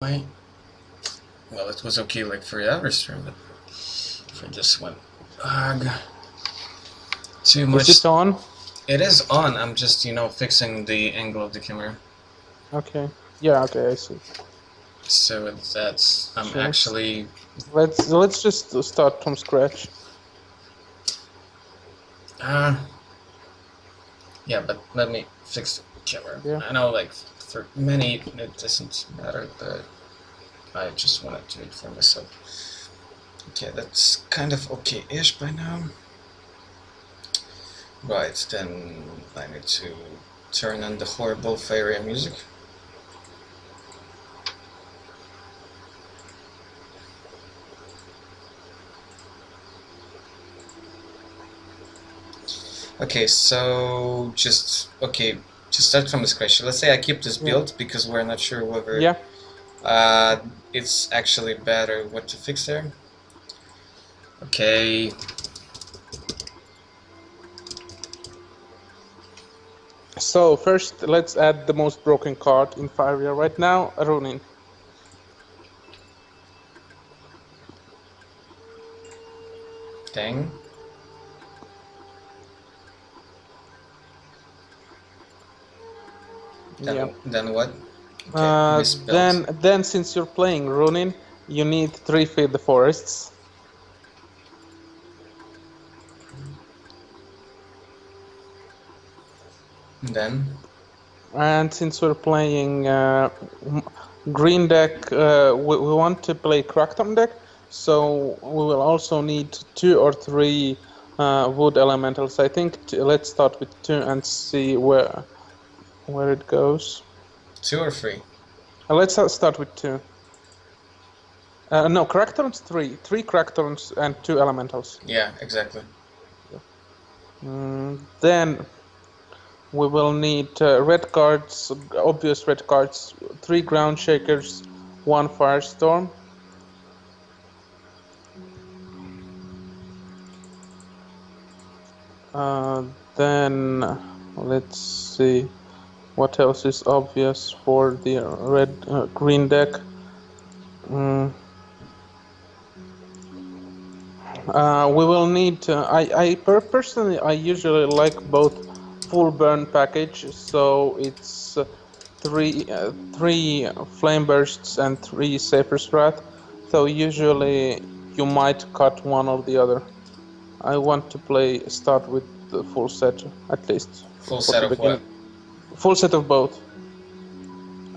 Well, it was okay like for the other stream, but for this one, too much. Is it on? It is on. I'm just fixing the angle of the camera. Okay. Yeah. Okay. I see. So that's I'm So actually. let's just start from scratch. Yeah, but let me fix the camera. Yeah. I know, like for many, it doesn't matter, but I just wanted to do it for myself. Okay, that's kind of okay-ish by now. Right, then I need to turn on the horrible Faeria music. Okay, so to start from the scratch. Let's say I keep this build because we're not sure whether it's actually better what to fix there. Okay. So first, let's add the most broken card in Faeria right now, Ronin. Dang. Then what? Okay, then since you're playing Ronin, you need 3 Feed the Forests. Then? And since we're playing green deck, we want to play Crackdown deck, so we will also need 2 or 3 wood elementals. I think let's start with 2 and see where it goes. 2 or 3? Let's start with 2. No, Crackdowns 3. 3 Crackdowns and 2 elementals. Yeah, exactly. Then we will need red cards, obvious red cards, 3 ground shakers, 1 firestorm. Then let's see what else is obvious for the green deck. We will need. Personally, I usually like both full burn package, so it's 3 flame bursts and 3 Safer's Wrath. So usually you might cut one or the other. I want to start with the full set at least. Full set of what? Full set of both.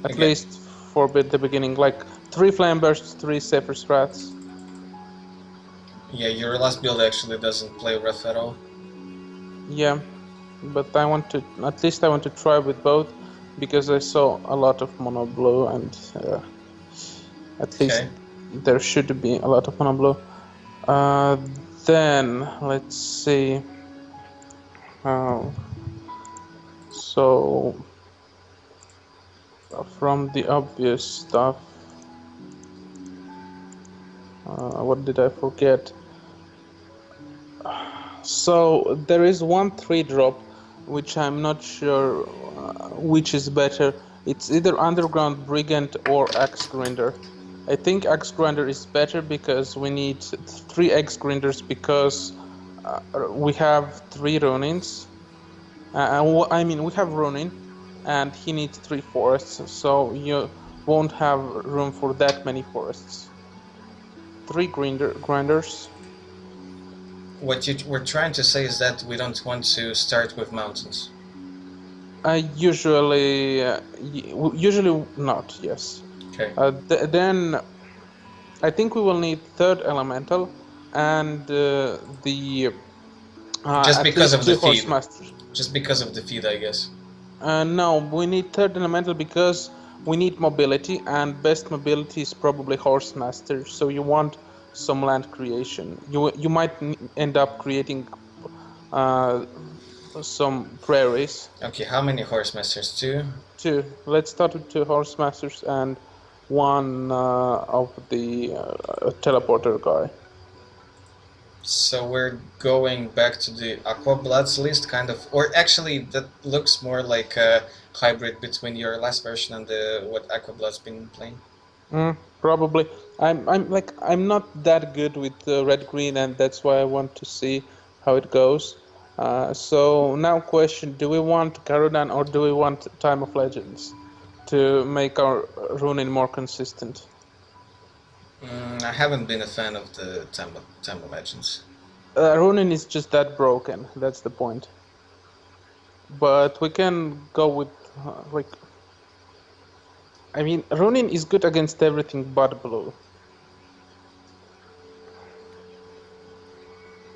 At least for the beginning, like 3 flame bursts, 3 Safer's Wraths. Yeah, your last build actually doesn't play Wrath at all. Yeah, but I want to try with both because I saw a lot of mono blue and at least there should be a lot of mono blue. Then let's see. So from the obvious stuff, what did I forget? So there is one 3-drop which I'm not sure which is better. It's either Underground Brigand or Axe Grinder. I think Axe Grinder is better because we need 3 Axe Grinders because we have 3 Ronins. I mean, we have Ronin and he needs 3 forests, so you won't have room for that many forests. 3 grinders. What you were trying to say is that we don't want to start with mountains. Usually not. Yes. Okay. Then I think we will need 3rd elemental and the. Just because of the feed. Just because of the feed, I guess. No, we need 3rd elemental because we need mobility, and best mobility is probably Horse Master. So you want some land creation. You might end up creating some prairies. Okay, how many Horse Masters? 2? 2. Let's start with 2 Horse Masters and 1 of the teleporter guy. So we're going back to the Aqua Bloods list, kind of, or actually that looks more like a hybrid between your last version and what Aqua Blood's been playing. Probably. I'm not that good with red green, and that's why I want to see how it goes. So now question: do we want Garudan or do we want Time of Legends to make our runing more consistent? I haven't been a fan of the Time of Legends. Runing is just that broken. That's the point. But we can go with like I mean, runing is good against everything but blue.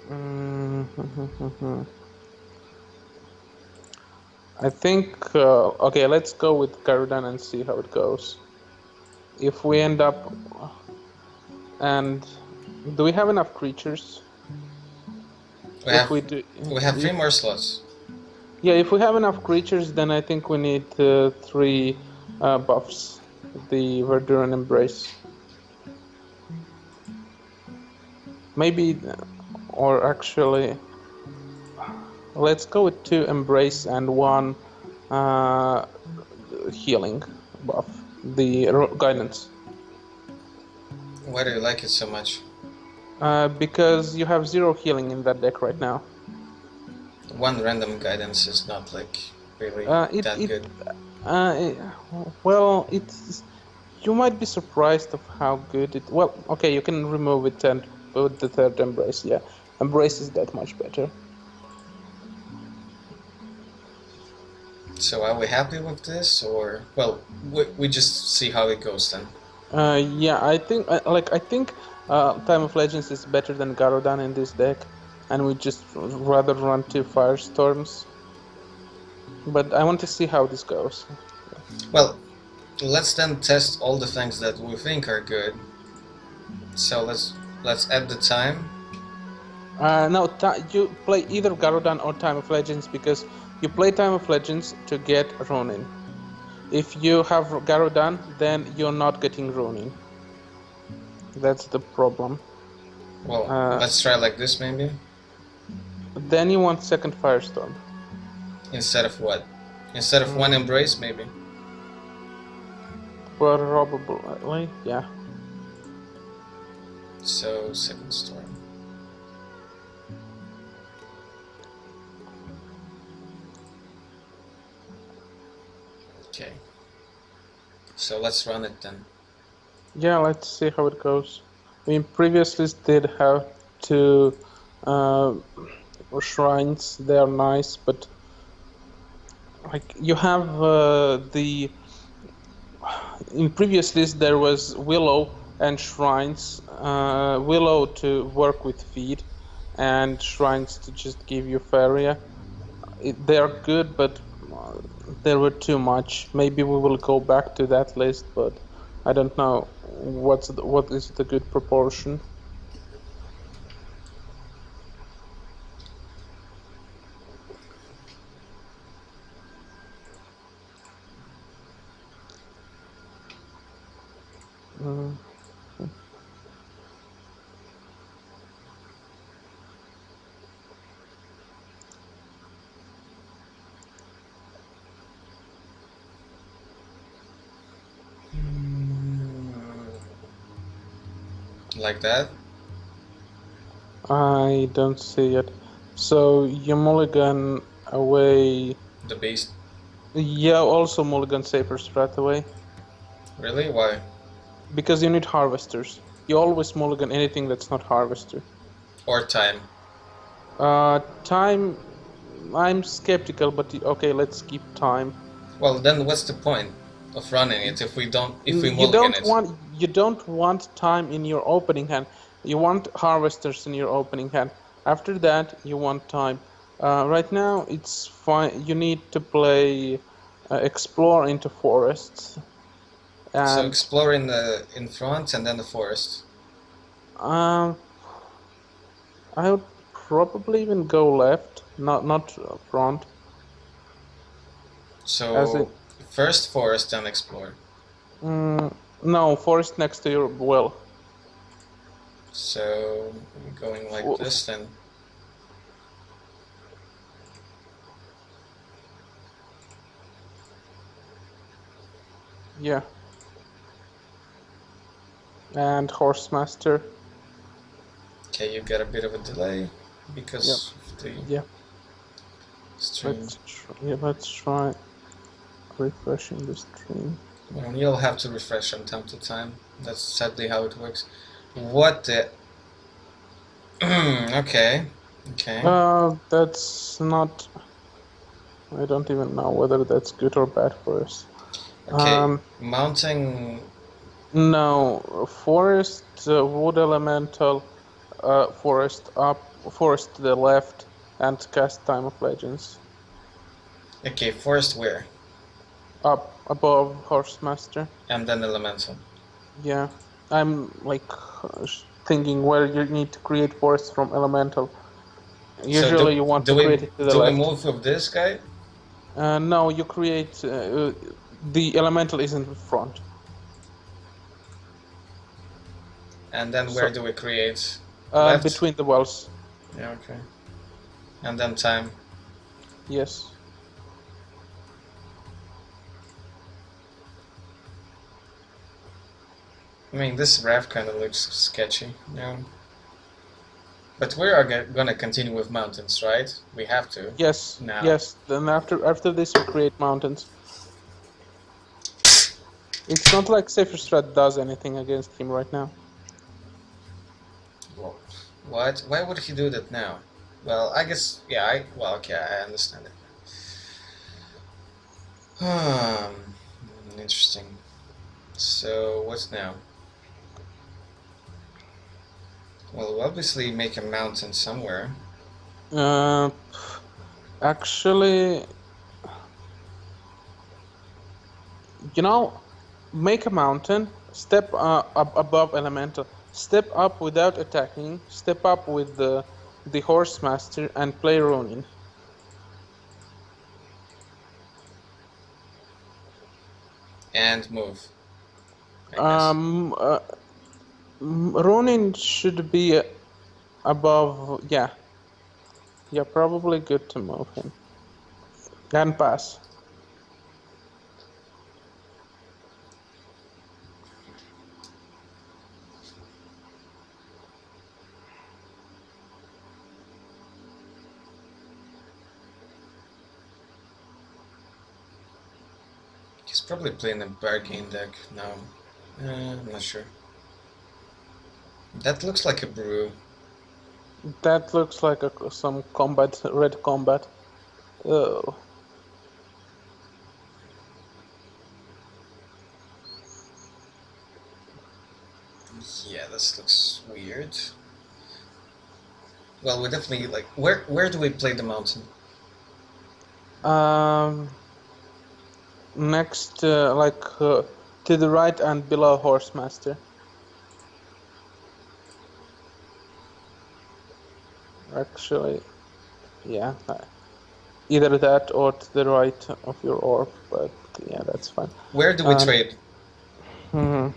Mm, I think, okay, let's go with Garudan and see how it goes. If we end up, and do we have enough creatures? We If have we do, we have three if more slots. yeah, if we have enough creatures, then I think we need three buffs. The Verduran Embrace, maybe, or actually, let's go with two Embrace and one uh, healing buff. The Guidance. Why do you like it so much? Because you have zero healing in that deck right now. One random guidance is not like really It that it good. it- well, it's you might be surprised of how good it. Well, okay, you can remove it and put the third embrace. Yeah, embrace is that much better. So are we happy with this, or well, we just see how it goes then? Yeah, I think I think Time of Legends is better than Garodan in this deck, and we just rather run two Firestorms. But I want to see how this goes. Well, let's then test all the things that we think are good. So let's add the time. No, you play either Garudan or Time of Legends because you play Time of Legends to get Ronin. If you have Garudan, then you're not getting Ronin. That's the problem. Well, Uh, let's try like this maybe. then you want second Firestorm. Instead of what? Instead of one Mm, embrace maybe. probably, yeah. So second storm. Okay. So let's run it then. Yeah, let's see how it goes. I mean, previous list did have two uh, shrines. They are nice, but like you have the in previous list there was Willow and Shrines. Willow to work with feed, and Shrines to just give you Faeria. They are good, but there were too much. Maybe we will go back to that list, but I don't know what is the good proportion. Mm. Like that. I don't see it. So you mulligan away. The beast. Yeah, also mulligan safer strat away. Really? Why? Because you need harvesters. You always mulligan anything that's not harvester. Or time. Time. I'm skeptical, but okay, let's keep time. Well, then what's the point of running it if we You mulligan don't it? want time in your opening hand. You want harvesters in your opening hand. After that, you want time. Right now, it's fine. You need to play explore into forests, So and explore in front and then the forest. um, I would probably even go left, not front, as So it. first forest, then explore. No, forest next to your well. So going like this then. Yeah. and Horsemaster. Okay, you get a bit of a delay because of the stream. Let's try refreshing the stream. Well, you'll have to refresh from time to time. That's sadly how it works. What the? Okay. That's not. I don't even know whether that's good or bad for us. Okay, mounting. No, forest, wood elemental, forest up, forest to the left, and cast Time of Legends. Okay, forest where? Up above Horsemaster. And then elemental. Yeah, I'm like thinking where you need to create forest from elemental. Usually you want to create it to the left. Do we move with this guy? No, you create the elemental is in front. And then where do we create? Between the walls. Yeah, okay. And then time. Yes. I mean, this graph kind of looks sketchy, yeah. But we are gonna continue with mountains, right? We have to. Yes. Now. Yes. Then after this, we create mountains. It's not like Safer Strat does anything against him right now. Well, what? Why would he do that now? Well, I guess, yeah, okay, I understand it. Interesting. So, what's now? Well, we'll obviously make a mountain somewhere. Actually, you know, make a mountain, step up above elemental, step up without attacking, step up with the Horsemaster, and play Ronin. And move. Ronin should be above. Yeah, probably good to move him and pass. He's probably playing a bargain deck now. I'm not sure. That looks like a brew. That looks like some combat, red combat. Oh. Yeah, this looks weird. Well, we definitely like. Where do we play the mountain? Next, to the right and below Horsemaster. Actually, yeah, either that or to the right of your orb, but yeah, that's fine. Where do we trade? Come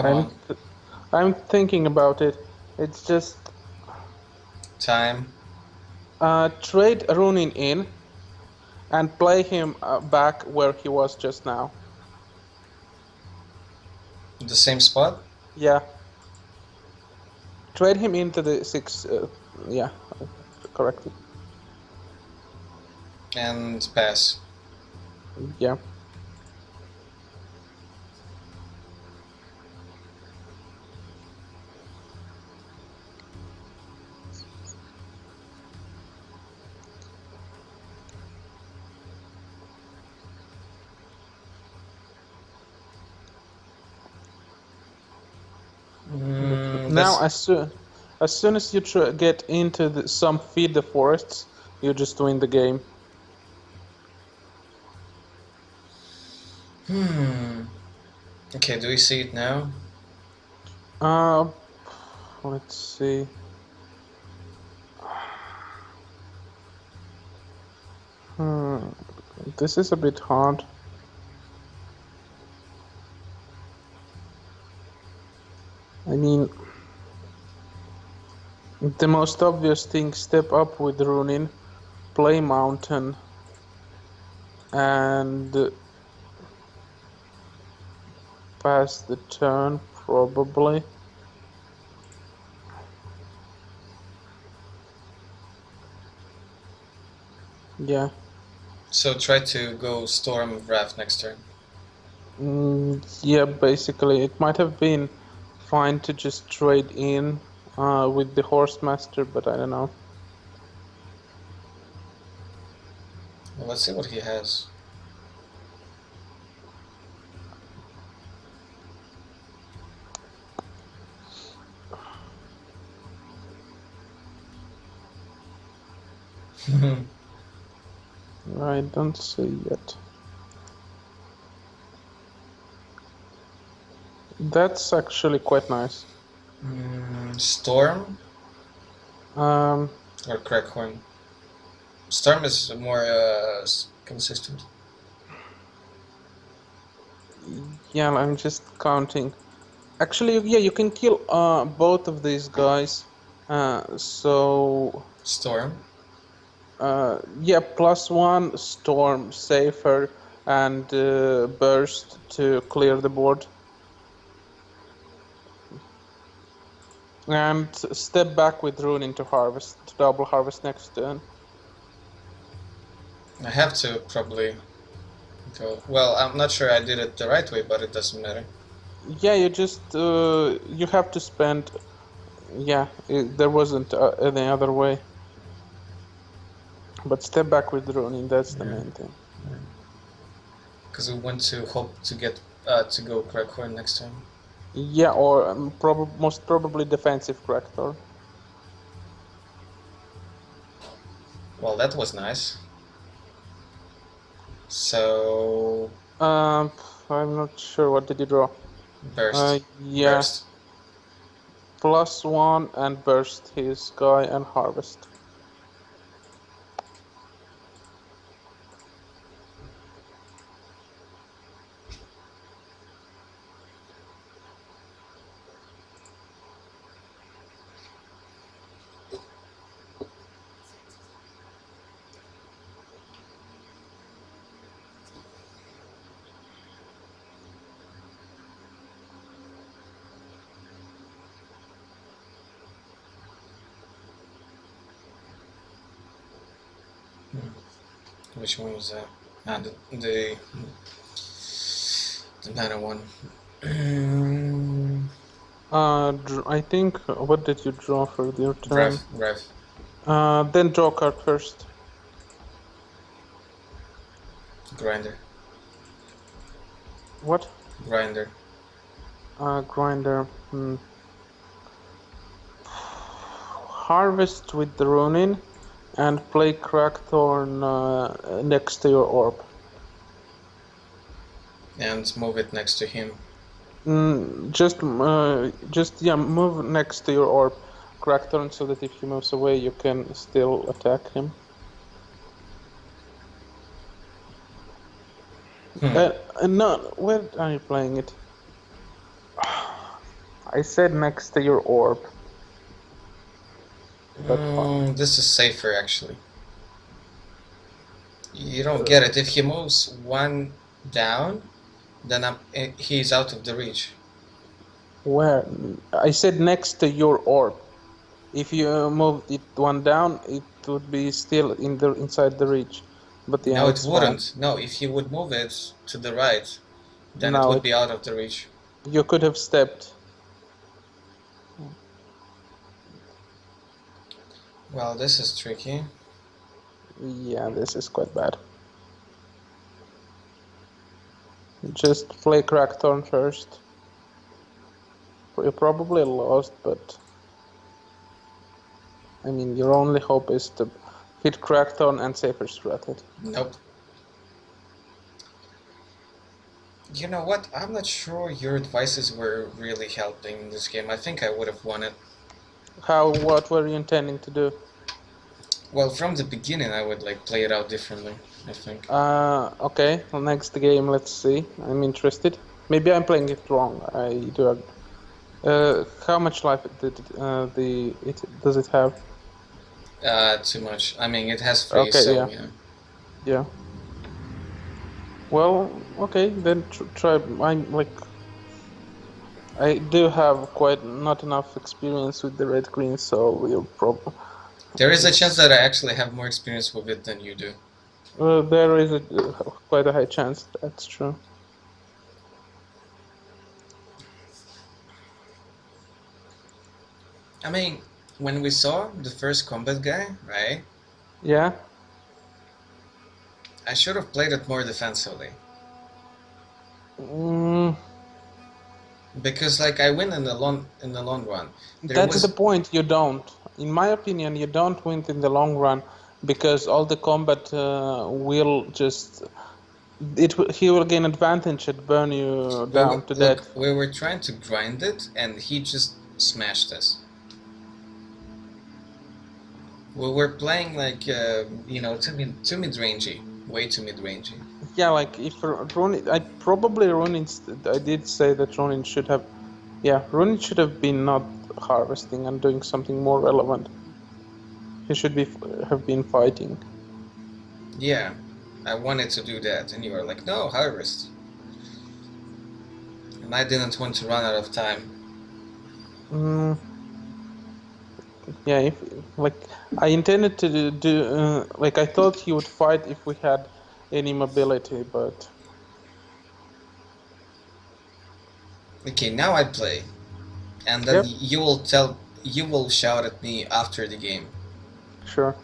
on. I'm thinking about it. It's just time. Trade Ronin in and play him back where he was just now. The same spot? Yeah. Trade him into the 6. Yeah, correctly. And pass. Yeah. Now, as soon as you get into some feed the forests, you just win the game. Okay, do we see it now? Let's see. This is a bit hard. I mean, the most obvious thing, step up with Ronin, play Mountain, and pass the turn, probably. Yeah. So try to go Storm Wrath next turn. Yeah, basically, it might have been fine to just trade in with the Horsemaster, but I don't know. Well, let's see what he has. I don't see yet. That's actually quite nice. Storm Um, or Crackhorn? Storm is more consistent. yeah, I'm just counting. Actually, yeah, you can kill both of these guys. So Storm. yeah, +1 Storm safer and burst to clear the board. And step back with Rune into harvest to double harvest next turn. I have to probably go. Well, I'm not sure I did it the right way, but it doesn't matter. Yeah, you just you have to spend. Yeah, there wasn't any other way. But step back with Rune, that's the main thing. Because we want to hope to get to go Crackhorn next time. Yeah, or most probably defensive Cractor. Well, that was nice. So I'm not sure. What did you draw? burst. Yeah. Burst. +1 and burst his guy and harvest. Which one was that? Ah, the nano one. I think. What did you draw for your turn? Rev. Then draw card first. Grinder. What? Grinder. Grinder. Harvest with the Ronin and play Crackthorn next to your orb. And move it next to him. Just yeah, move next to your orb, Crackthorn, so that if he moves away, you can still attack him. No, where are you playing it? I said next to your orb. This is safer, actually. You don't get it. If he moves one down, then he's out of the reach. Where? I said next to your orb. If you moved it one down, it would be still inside the reach. But yeah, no, it wouldn't. No, if you would move it to the right, then it would be out of the reach. You could have stepped. Well, this is tricky. Yeah, this is quite bad. Just play Crackthorn first. You probably lost, but I mean, your only hope is to hit Crackthorn and safer strat it. Nope. You know what? I'm not sure your advices were really helping in this game. I think I would have won it. What were you intending to do? Well, from the beginning, I would like play it out differently, I think. Okay. Well, next game, let's see. I'm interested. Maybe I'm playing it wrong. I do. How much life does it have? Too much. I mean, it has 3, so yeah. Yeah. Well, okay, then try. I'm like, I do have quite not enough experience with the red green, so we'll probably. There is a chance that I actually have more experience with it than you do. There is quite a high chance that's true. I mean, when we saw the first combat guy, right? Yeah. I should have played it more defensively. Mm, Because like I win in the long run. that's the point. You don't. In my opinion, you don't win in the long run because all the combat will just he will gain advantage and burn you down to look, death. we were trying to grind it and he just smashed us. We were playing like too mid-rangey, way too mid-rangey. Yeah, like if Ronin, I probably Ronin. I did say that Ronin should have, yeah, Ronin should have been not harvesting and doing something more relevant. He should have been fighting. Yeah, I wanted to do that, and you were like, no, harvest. And I didn't want to run out of time. Yeah, if like I intended to do, like I thought he would fight if we had any mobility, but Okay, now I play, and then yep, you will shout at me after the game. sure.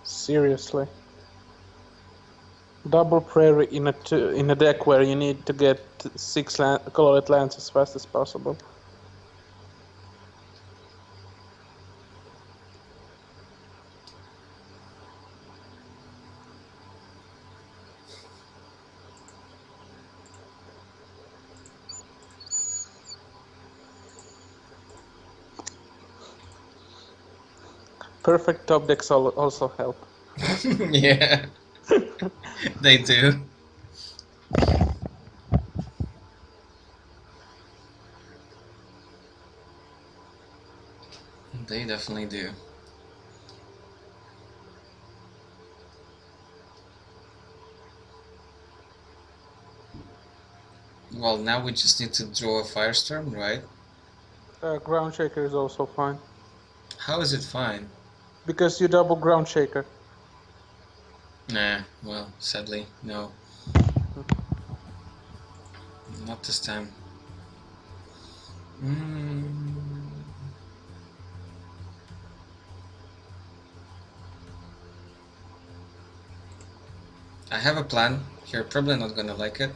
Seriously. Double prairie in a deck where you need to get 6 colored lands as fast as possible. Perfect top decks also help. Yeah, they do. They definitely do. Well, now we just need to draw a firestorm, right? Ground shaker is also fine. How is it fine? Because you double ground shaker. Nah, well, sadly, no. Not this time. I have a plan. You're probably not gonna like it.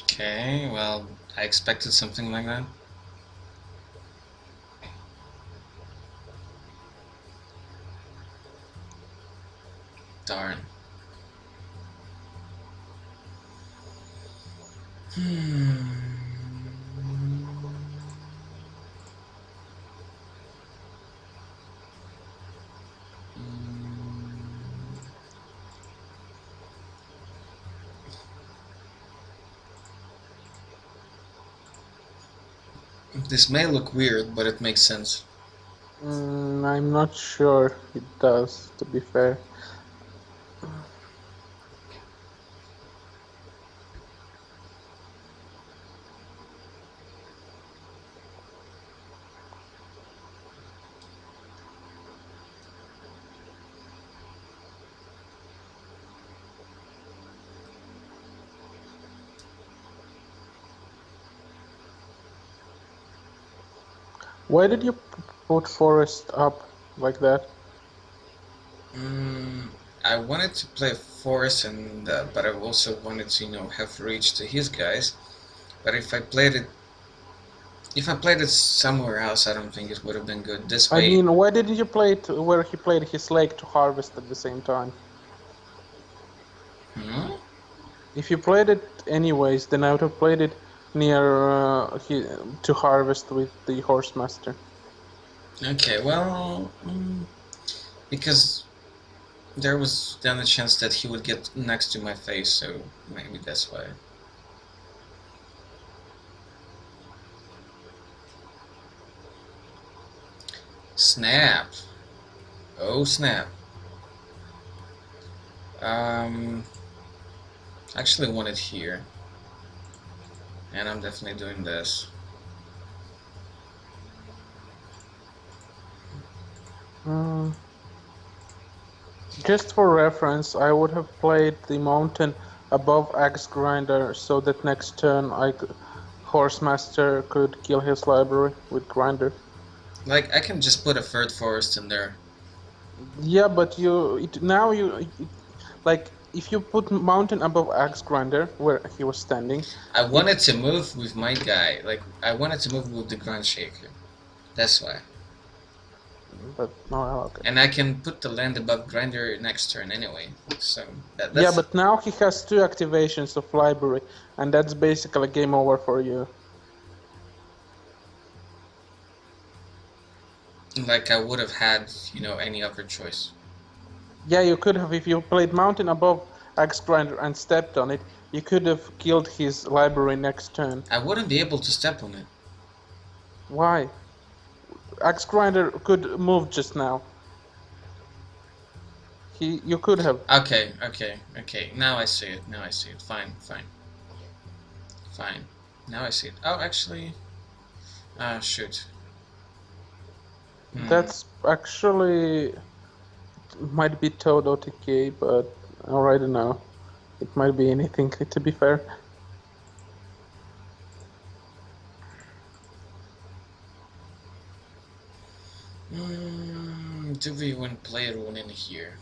Okay, well, I expected something like that. Darn. This may look weird, but it makes sense. I'm not sure it does, to be fair. Why did you put forest up like that? I wanted to play forest, and but I also wanted to, have reach to his guys. But if I played it somewhere else, I don't think it would have been good. This I way, mean, why didn't you play it where he played his lake to harvest at the same time? hmm? If you played it anyways, then I would have played it near to harvest with the horsemaster. Okay, well, because there was then a chance that he would get next to my face, so maybe that's why. Snap! Oh snap! Um, actually want it here, and I'm definitely doing this. Just for reference, I would have played the mountain above Axe Grinder so that next turn Horsemaster could kill his library with Grinder. Like, I can just put a third forest in there. Yeah, but like if you put mountain above Axe Grinder where he was standing. I wanted to move with my guy. Like, I wanted to move with the Ground Shaker. That's why. But no, okay. And I can put the land above Grinder next turn anyway. So that's Yeah, but now he has 2 activations of library, and that's basically game over for you. like I would have had, any other choice. Yeah, you could have, if you played mountain above Axe Grinder and stepped on it, you could have killed his library next turn. I wouldn't be able to step on it. Why? Axe Grinder could move just now. You could have. Okay. Now I see it. Fine. Now I see it. Oh, actually, shoot. That's actually might be Toad OTK, but I don't know. It might be anything, to be fair. Do we even play a rune in here?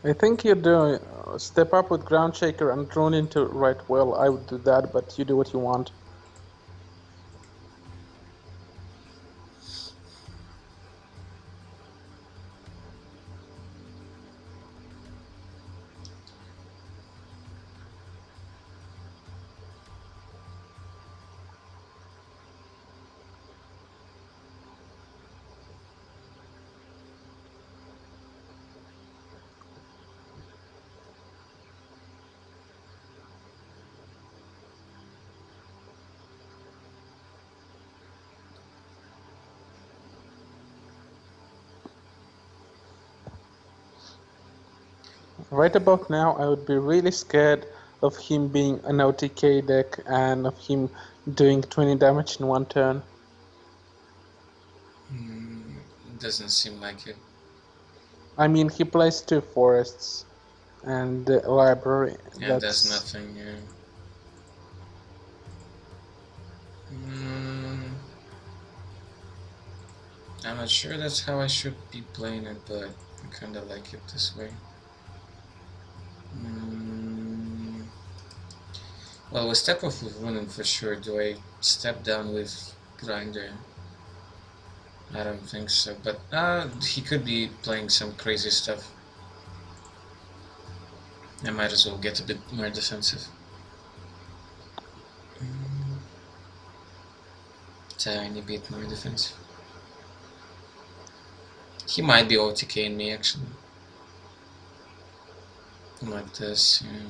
I think you do. Step up with Ground Shaker and drone into right well. I would do that, but you do what you want. Right about now, I would be really scared of him being an OTK deck and of him doing 20 damage in one turn. Doesn't seem like it. I mean, he plays 2 forests and the library. And there's nothing. I'm not sure that's how I should be playing it, but I kinda like it this way. Well, we step off with Runen for sure. Do I step down with Grinder? I don't think so, but he could be playing some crazy stuff. I might as well get a bit more defensive. Tiny bit more defensive. He might be OTKing me actually. Like this, yeah.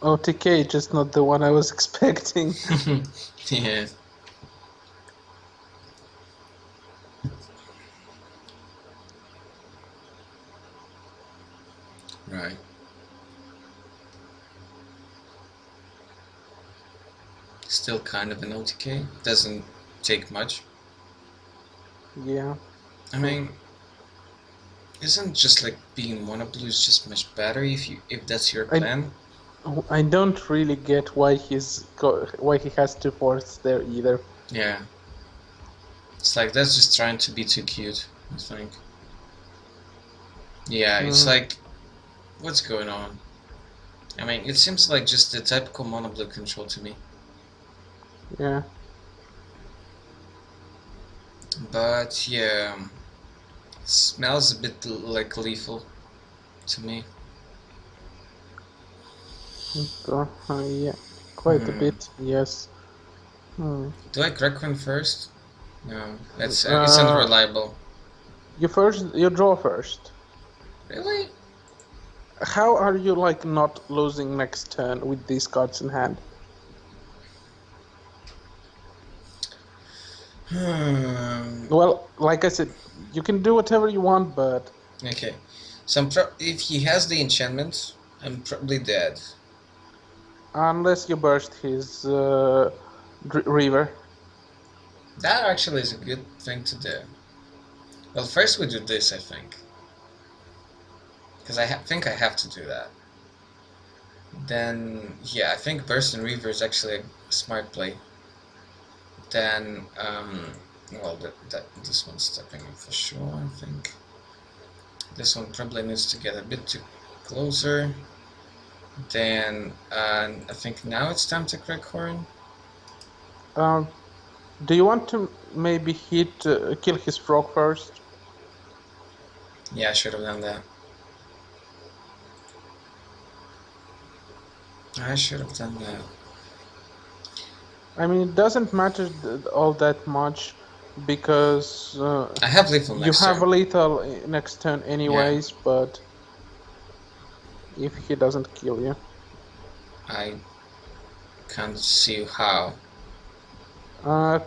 OTK, just not the one I was expecting. Yeah. Right. Still kind of an OTK. Doesn't take much. Yeah. I mean, Isn't just like being mono blue is just much better if that's your I plan? I don't really get why why he has two forests there either. Yeah. It's like that's just trying to be too cute, I think. Yeah, it's Mm, like what's going on? I mean, it seems like just the typical mono blue control to me. yeah. But yeah, it smells a bit like lethal to me. Yeah, quite a Hmm. bit. Yes. Hmm. Do I crack one first? No, it's Uh, unreliable. you draw first. Really? How are you like not losing next turn with these cards in hand? Hmm. Well, like I said, you can do whatever you want, but Okay. So if he has the enchantment, I'm probably dead. unless you burst his river. That actually is a good thing to do. Well, first we do this, I think, because think I have to do that. Then, yeah, I think burst and reaver is actually a smart play. Then, well, this one's stepping in for sure. I think this one probably needs to get a bit too closer. Then, I think now it's time to crack horn. Um, do you want to maybe kill his frog first? Yeah, I should have done that. I should have done that. I mean, it doesn't matter all that much because I have lethal you next have turn. a lethal next turn Yeah, anyways, but if he doesn't kill you. I can't see how.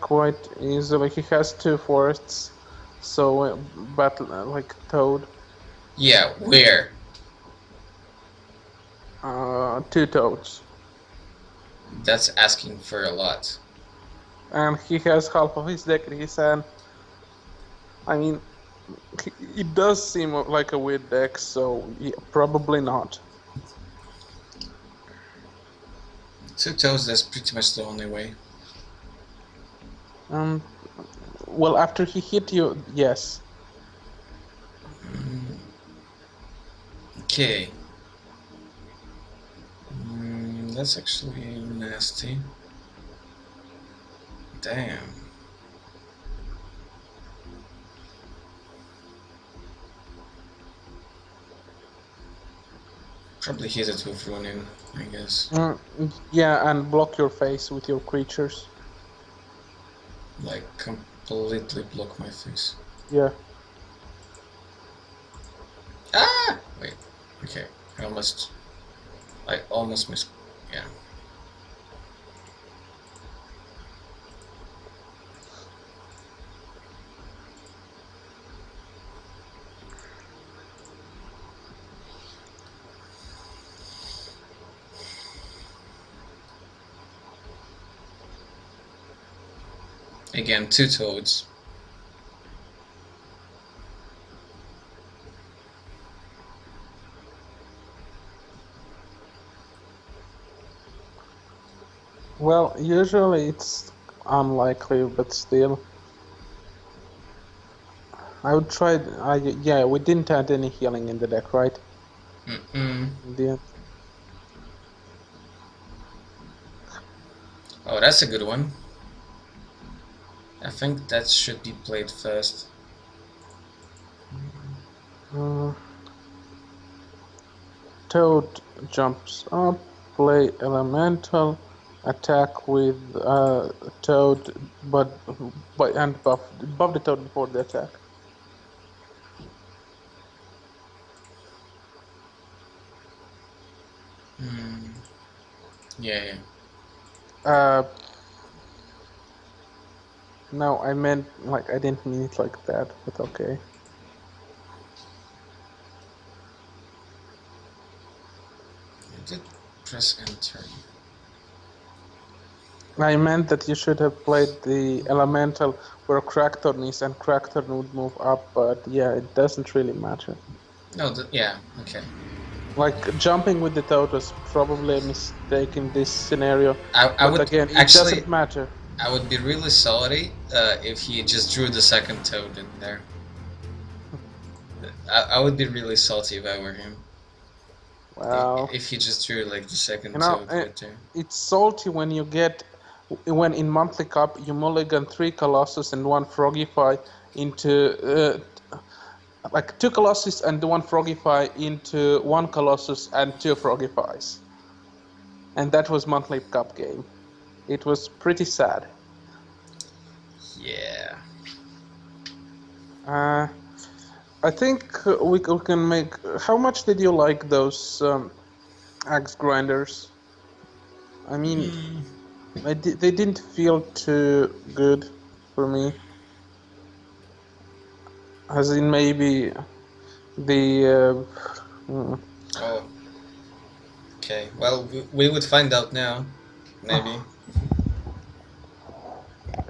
Quite easily. He has two forests, so battle like Toad. Yeah, where? Two Toads, That's asking for a lot. and he has half of his deck in his hand. I mean, it does seem like a weird deck, so yeah, probably not. Two toes, that's pretty much the only way. Um, well, after he hit you, yes. Mm, okay. That's actually nasty. Damn. Probably hit it with running, I guess. Yeah, and block your face with your creatures. Like, completely block my face. Yeah. Ah! Wait. Okay. I almost missed. Yeah. Again, two toads. Well, usually it's unlikely, but still. I would try. Yeah, we didn't add any healing in the deck, right? Mm-mm. In the end. Oh, that's a good one. I think that should be played first. Uh, Toad jumps up, play elemental, attack with Toad, but and buff the Toad before the attack. Hmm. Yeah, yeah. Uh, no, I meant like I didn't mean it like that, but okay. I did press enter. I meant that you should have played the elemental where Crackthorn is, and Crackthorn would move up, but yeah, it doesn't really matter. No, yeah, okay. Like, jumping with the toad was probably a mistake in this scenario, I but would again, it actually, doesn't matter. I would be really sorry if he just drew the second toad in there. I would be really salty if I were him. Well, If he just drew like the second you know, toad right there. it's salty when you get, when in Monthly Cup you mulligan 3 Colossus and 1 Frogify into, like 2 Colossus and 1 Frogify into 1 Colossus and 2 Frogifies. And that was Monthly Cup game. It was pretty sad. Yeah. I think we can make. How much did you like those axe grinders? I mean, they didn't feel too good for me. As in, maybe the. Oh. Okay. Well, we would find out now. Maybe.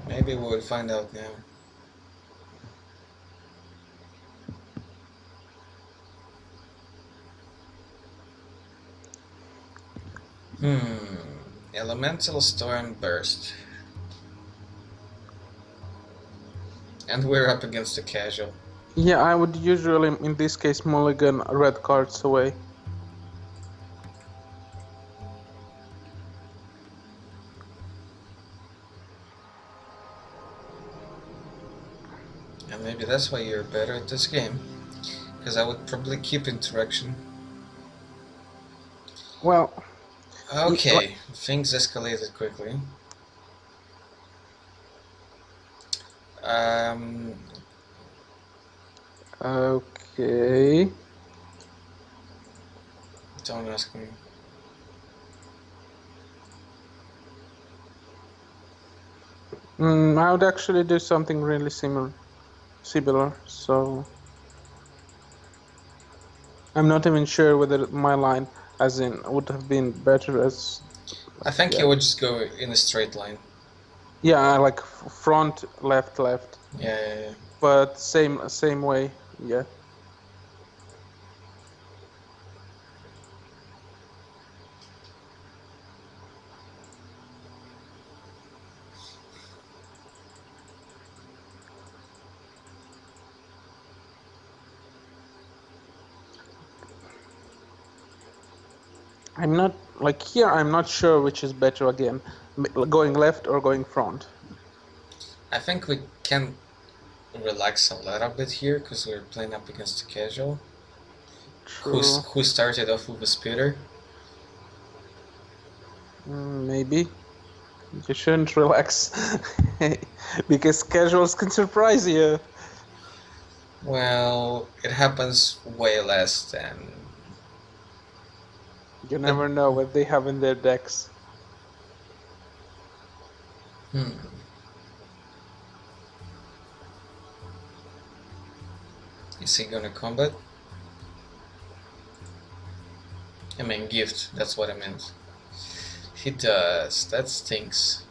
Maybe we will find out now. Elemental Storm Burst. And we're up against a casual. Yeah, I would usually, in this case, mulligan red cards away. And maybe that's why you're better at this game. Because I would probably keep interaction. Well. Okay, things escalated quickly. Okay. Don't ask me. I would actually do something really similar. So I'm not even sure whether my line, as in, would have been better as. I think you would just go in a straight line. Yeah, like front, left, left. Yeah. But same way. Yeah. I'm not, like, here I'm not sure which is better again, going left or going front. I think we can relax a little bit here because we're playing up against a casual. Who started off with a speeder. Maybe. You shouldn't relax. Because casuals can surprise you. Well, it happens way less than. You never know what they have in their decks. Is he gonna combat? I mean gift, that's what I meant. He does, that stinks.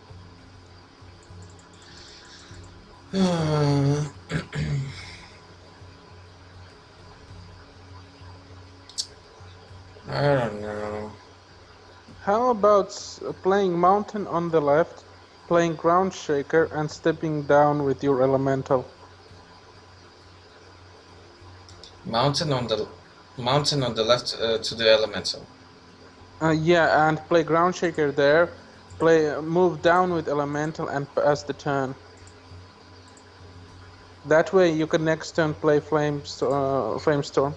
I don't know. How about playing Mountain on the left, playing Ground Shaker, and stepping down with your Elemental? Mountain on the left to the elemental. Yeah, and play Ground Shaker there. Move down with Elemental and pass the turn. That way you can next turn play Flamestorm.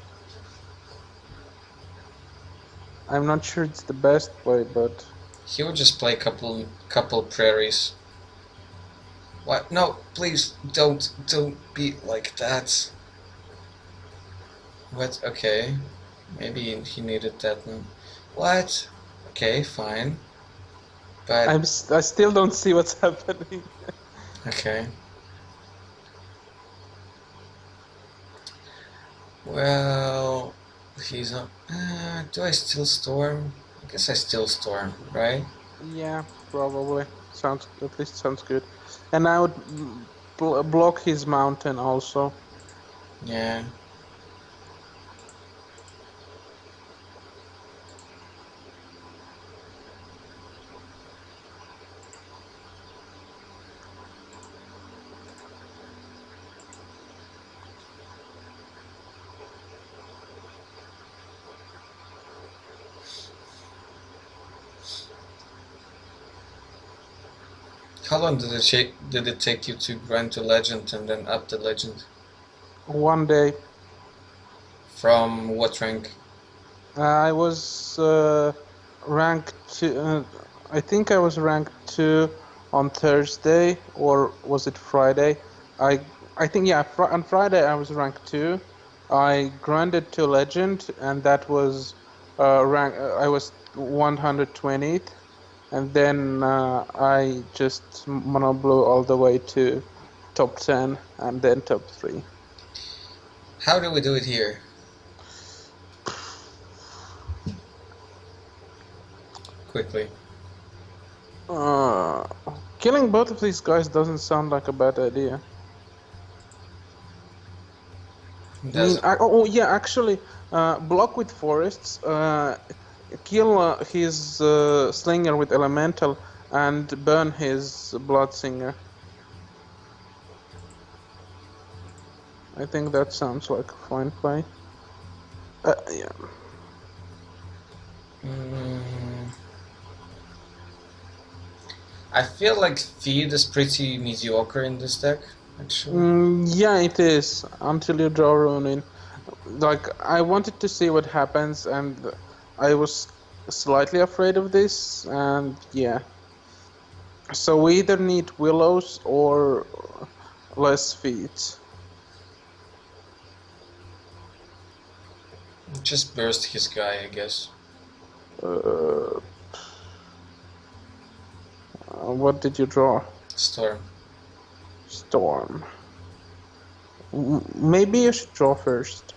I'm not sure it's the best play, but he would just play couple prairies. What? No, please don't be like that. What? Okay, maybe he needed that one. What? Okay, fine. But I still don't see what's happening. Okay. Well, he's on. Do I still storm? I guess I still storm, right? Yeah, probably. At least sounds good. And I would block his mountain also. Yeah. How long did it take you to grind to legend and then up the legend? One day, From what rank? I was ranked two. I think I was ranked 2 on Thursday, or was it Friday? I think yeah. On Friday I was ranked 2. I grinded to legend, and that was rank. I was 120th, and then I just monoblew all the way to top 10, and then top 3. How do we do it here? Quickly. Uh, Killing both of these guys doesn't sound like a bad idea. Doesn't. Yeah, actually, block with forests, kill his slinger with elemental, and burn his bloodsinger. I think that sounds like a fine play. Yeah. I feel like feed is pretty mediocre in this deck, actually. Yeah, it is, until you draw Runin. Like, I wanted to see what happens, and I was slightly afraid of this, and yeah. So we either need willows or less feet. Just burst his guy, I guess. What did you draw? Storm. Storm. Maybe you should draw first.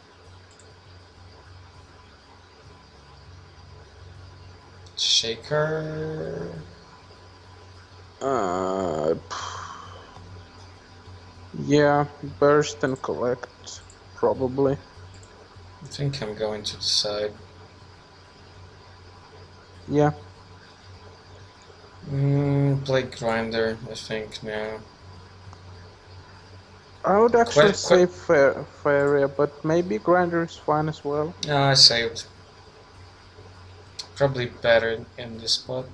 Shaker. Yeah, burst and collect, probably. I think I'm going to decide. Yeah. Play grinder, I think now. I would actually say Faeria, but maybe grinder is fine as well. No, I saved. Probably better in this spot.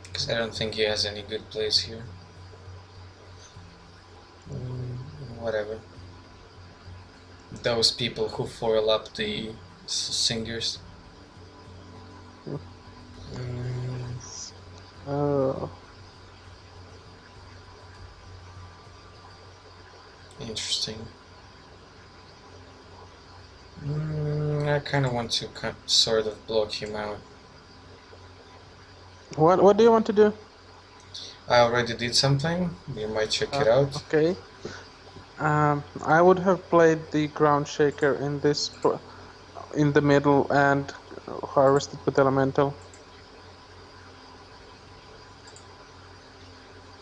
Because I don't think he has any good plays here. Whatever. Those people who foil up the singers. Interesting. I kind of want to sort of block him out. What do you want to do? I already did something. You might check it out. Okay. I would have played the ground shaker in this in the middle and harvested with elemental.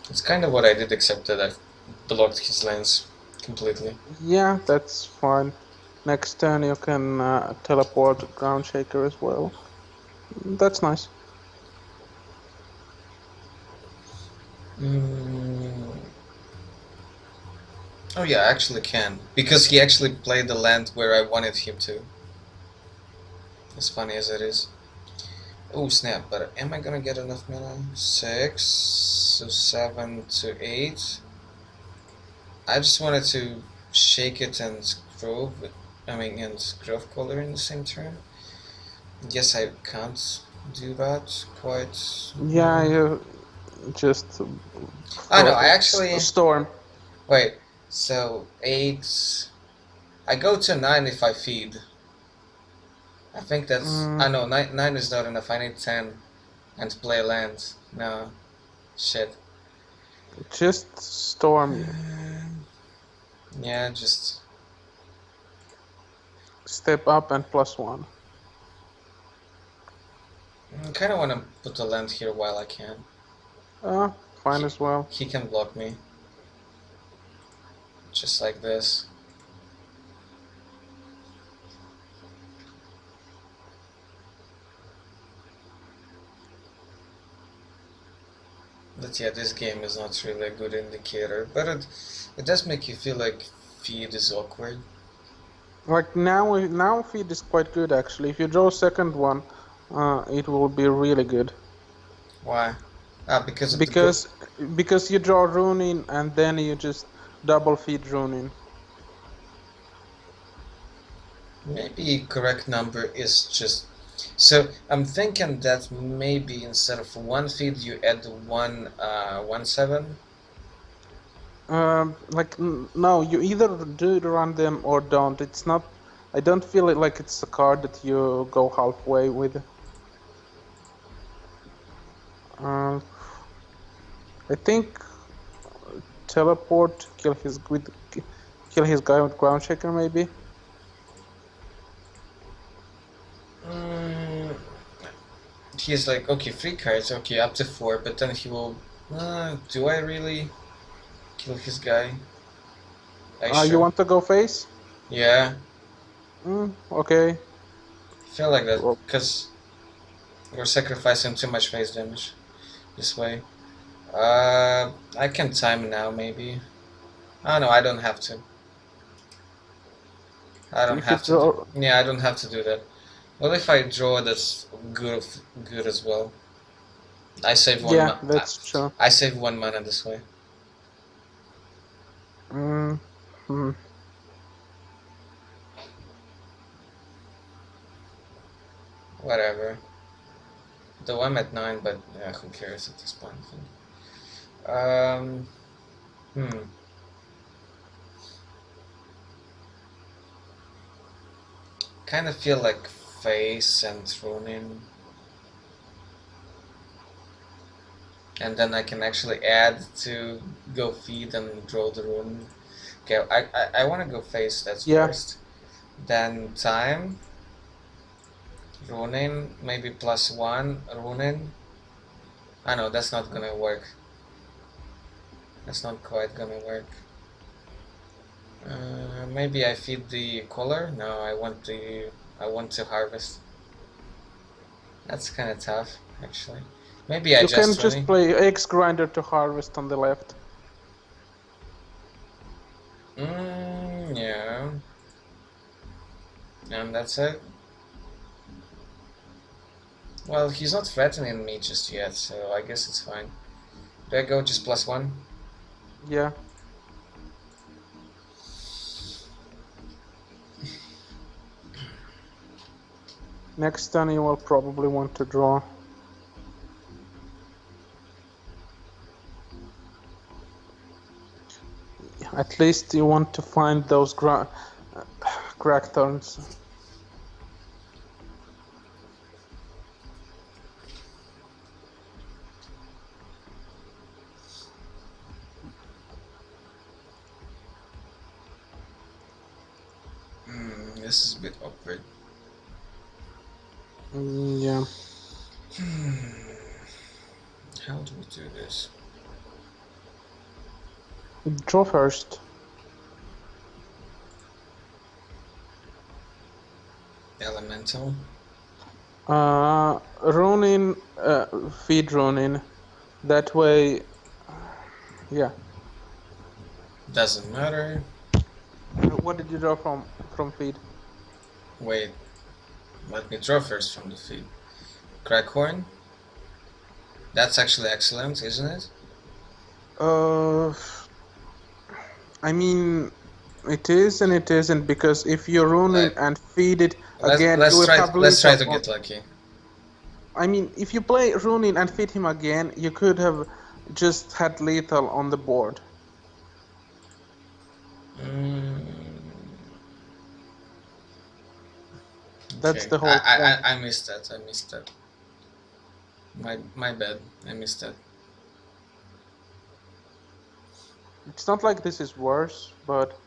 It's kind of what I did, except that I blocked his lands completely. Yeah, that's fine. Next turn you can teleport ground shaker as well. That's nice. Oh yeah, I actually can. Because he actually played the land where I wanted him to. As funny as it is. Oh snap, but am I gonna get enough mana? 6, so 7 to 8. I just wanted to shake it and and grove color in the same turn. Guess I can't do that quite. Yeah, you just. Oh no, I actually. Storm. Wait, so 8. I go to 9 if I feed. I think that's. I know, 9 is not enough. I need 10 and play land. No. Shit. Just storm you. Yeah, just. step up and +1. I kind of want to put a land here while I can. Fine as well. He can block me. Just like this. But yeah, this game is not really a good indicator. But it does make you feel like feed is awkward. Like now feed is quite good actually. If you draw a second one, it will be really good. Why? Because of because you draw rune in and then you just double feed rune in. Maybe correct number is just... So I'm thinking that maybe instead of one feed you add 1/7. Like no, you either do run them or don't. It's not. I don't feel it like it's a card that you go halfway with. I think teleport, kill his guy with ground shaker maybe. He's like, okay, 3 cards, okay, up to 4, but then he will... do I really kill his guy? You Sure? want to go face? Yeah, Okay. I feel like that, because we're sacrificing too much face damage this way. I can time now, maybe. Oh no, I don't have to. I don't have to. Yeah, I don't have to do that. Well, if I draw, that's good as well. I save one. Yeah, that's true. I save 1 mana this way. Whatever. Though I'm at 9, but yeah, who cares at this point? Kind of feel like face and runing. And then I can actually add to go feed and draw the rune. Okay, I want to go face, that's first. Then time. Runing, maybe +1 runing. I know that's not gonna work. That's not quite gonna work. Maybe I feed the color. No, I want to harvest. That's kind of tough, actually. Maybe you can just play X grinder to harvest on the left. Yeah. And that's it. Well, he's not threatening me just yet, so I guess it's fine. Do I go just +1? Yeah. Next turn you will probably want to draw. At least you want to find those crack turns. This is a bit awkward. Yeah. How do we do this? Draw first. Elemental. Ronin, feed Ronin. That way, yeah. Doesn't matter. What did you draw from feed? Wait, let me draw first from the feed. Crackhorn. That's actually excellent, isn't it? I mean, it is and it isn't, because if you rune it and feed it again, let's try to get lucky. I mean, if you play Runin and feed him again, you could have just had lethal on the board. That's the whole point. I missed that. I missed that. My bad. I missed that. It's not like this is worse, but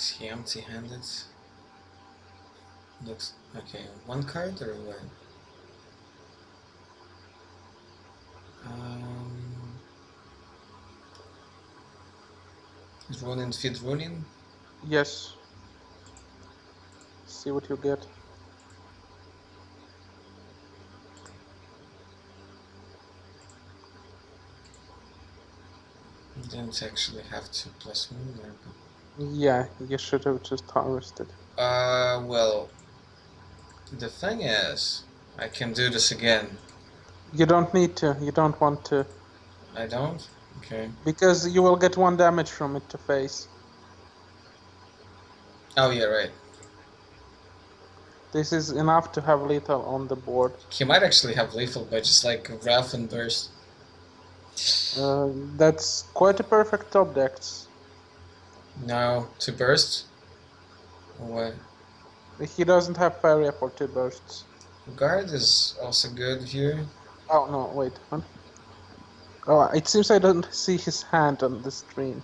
Is he empty-handed? Looks okay. One card or what? Ronin feed Ronin? Yes. See what you get. You didn't actually have to plus one there, but... Yeah, you should have just harvested. Well, the thing is, I can do this again. You don't need to. You don't want to. I don't? Okay. Because you will get 1 damage from it to face. Oh, yeah, right. This is enough to have lethal on the board. He might actually have lethal by just like Wrath and Burst. That's quite a perfect top decks. No, 2 bursts? What? He doesn't have Faeria for 2 bursts. Guard is also good here. Oh no, wait. Huh? Oh, it seems I don't see his hand on the stream.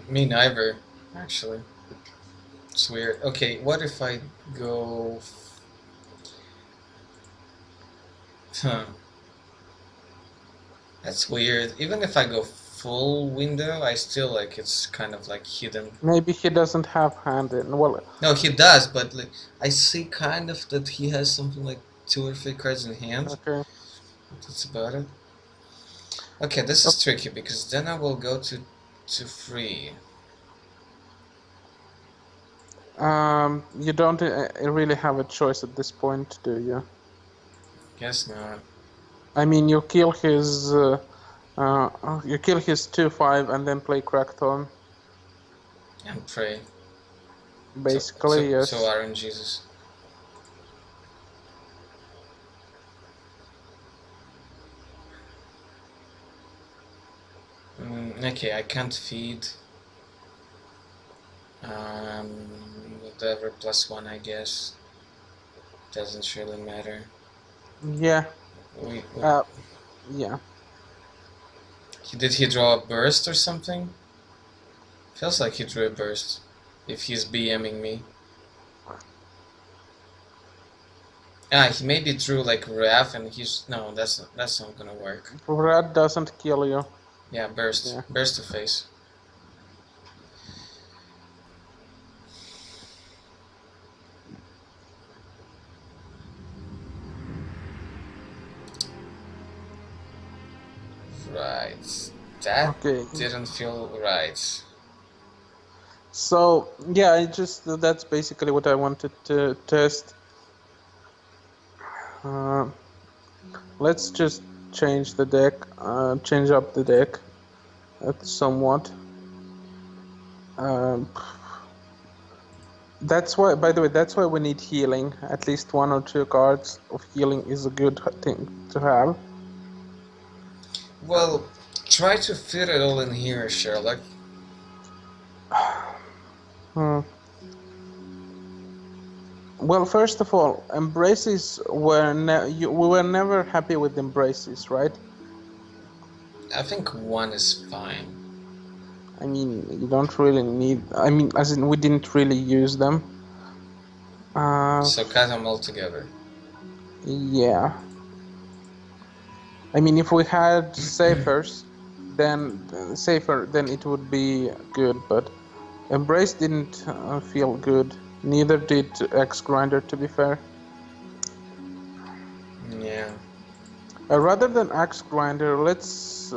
Me neither, actually. It's weird. Okay, what if I go... Huh. That's weird. Even if I go full window, I still like it's kind of like hidden. Maybe he doesn't have hand in. Well, No, he does, but like I see kind of that he has something like 2 or 3 cards in hand. okay. That's about it. Okay, this is tricky because then I will go to 3. You don't really have a choice at this point, do you? Guess not. I mean, you kill his 2/5 and then play Crackthorn. And pray. Basically, yes. So Aaron Jesus. Okay, I can't feed. Whatever, +1, I guess. Doesn't really matter. Yeah. We Yeah. Did he draw a burst or something? Feels like he drew a burst. If he's BMing me. He maybe drew like Wrath and he's... No, that's not gonna work. Red doesn't kill you. Yeah, burst. Yeah. Burst to face. Right. That didn't feel right. So, yeah, that's basically what I wanted to test. Let's just change the deck, change up the deck somewhat. That's why, by the way, that's why we need healing. At least 1 or 2 cards of healing is a good thing to have. Well, try to fit it all in here, Sherlock. Well, first of all, embraces were we were never happy with embraces, right? I think 1 is fine. I mean, you don't really need... I mean, as in, we didn't really use them. So cut them all together. Yeah. I mean, if we had Safer, then it would be good, but Embrace didn't feel good. Neither did X Grinder, to be fair. Yeah. Rather than Axe Grinder, let's...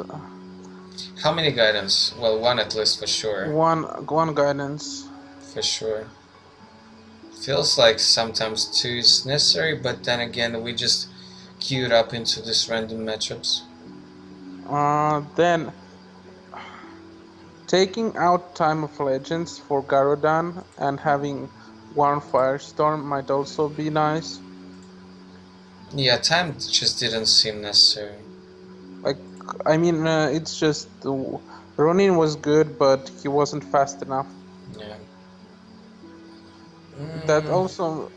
How many guidance? Well, 1 at least for sure. One guidance. For sure. Feels like sometimes 2 is necessary, but then again we just queued up into this random matchups. Then taking out Time of Legends for Garodan and having 1 Firestorm might also be nice. Yeah, time just didn't seem necessary. Like, I mean, it's just... Ronin was good, but he wasn't fast enough. Yeah. That also,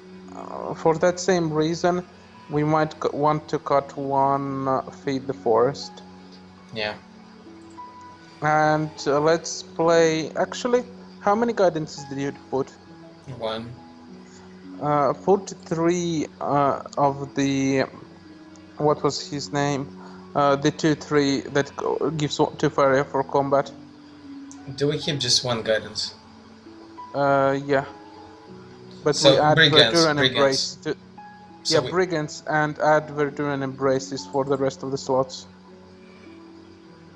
for that same reason, we might want to cut 1 Feed the Forest. Yeah. And let's play... Actually, How many guidances did you put? 1. Put 3 of the, what was his name? The 2/3 that gives 2 Faeria for combat. Do we keep just 1 guidance? Yeah. But we So add brigands, Verdure and brigands. Embrace to, So yeah, we, Brigands, and add Verdure and Embraces for the rest of the slots.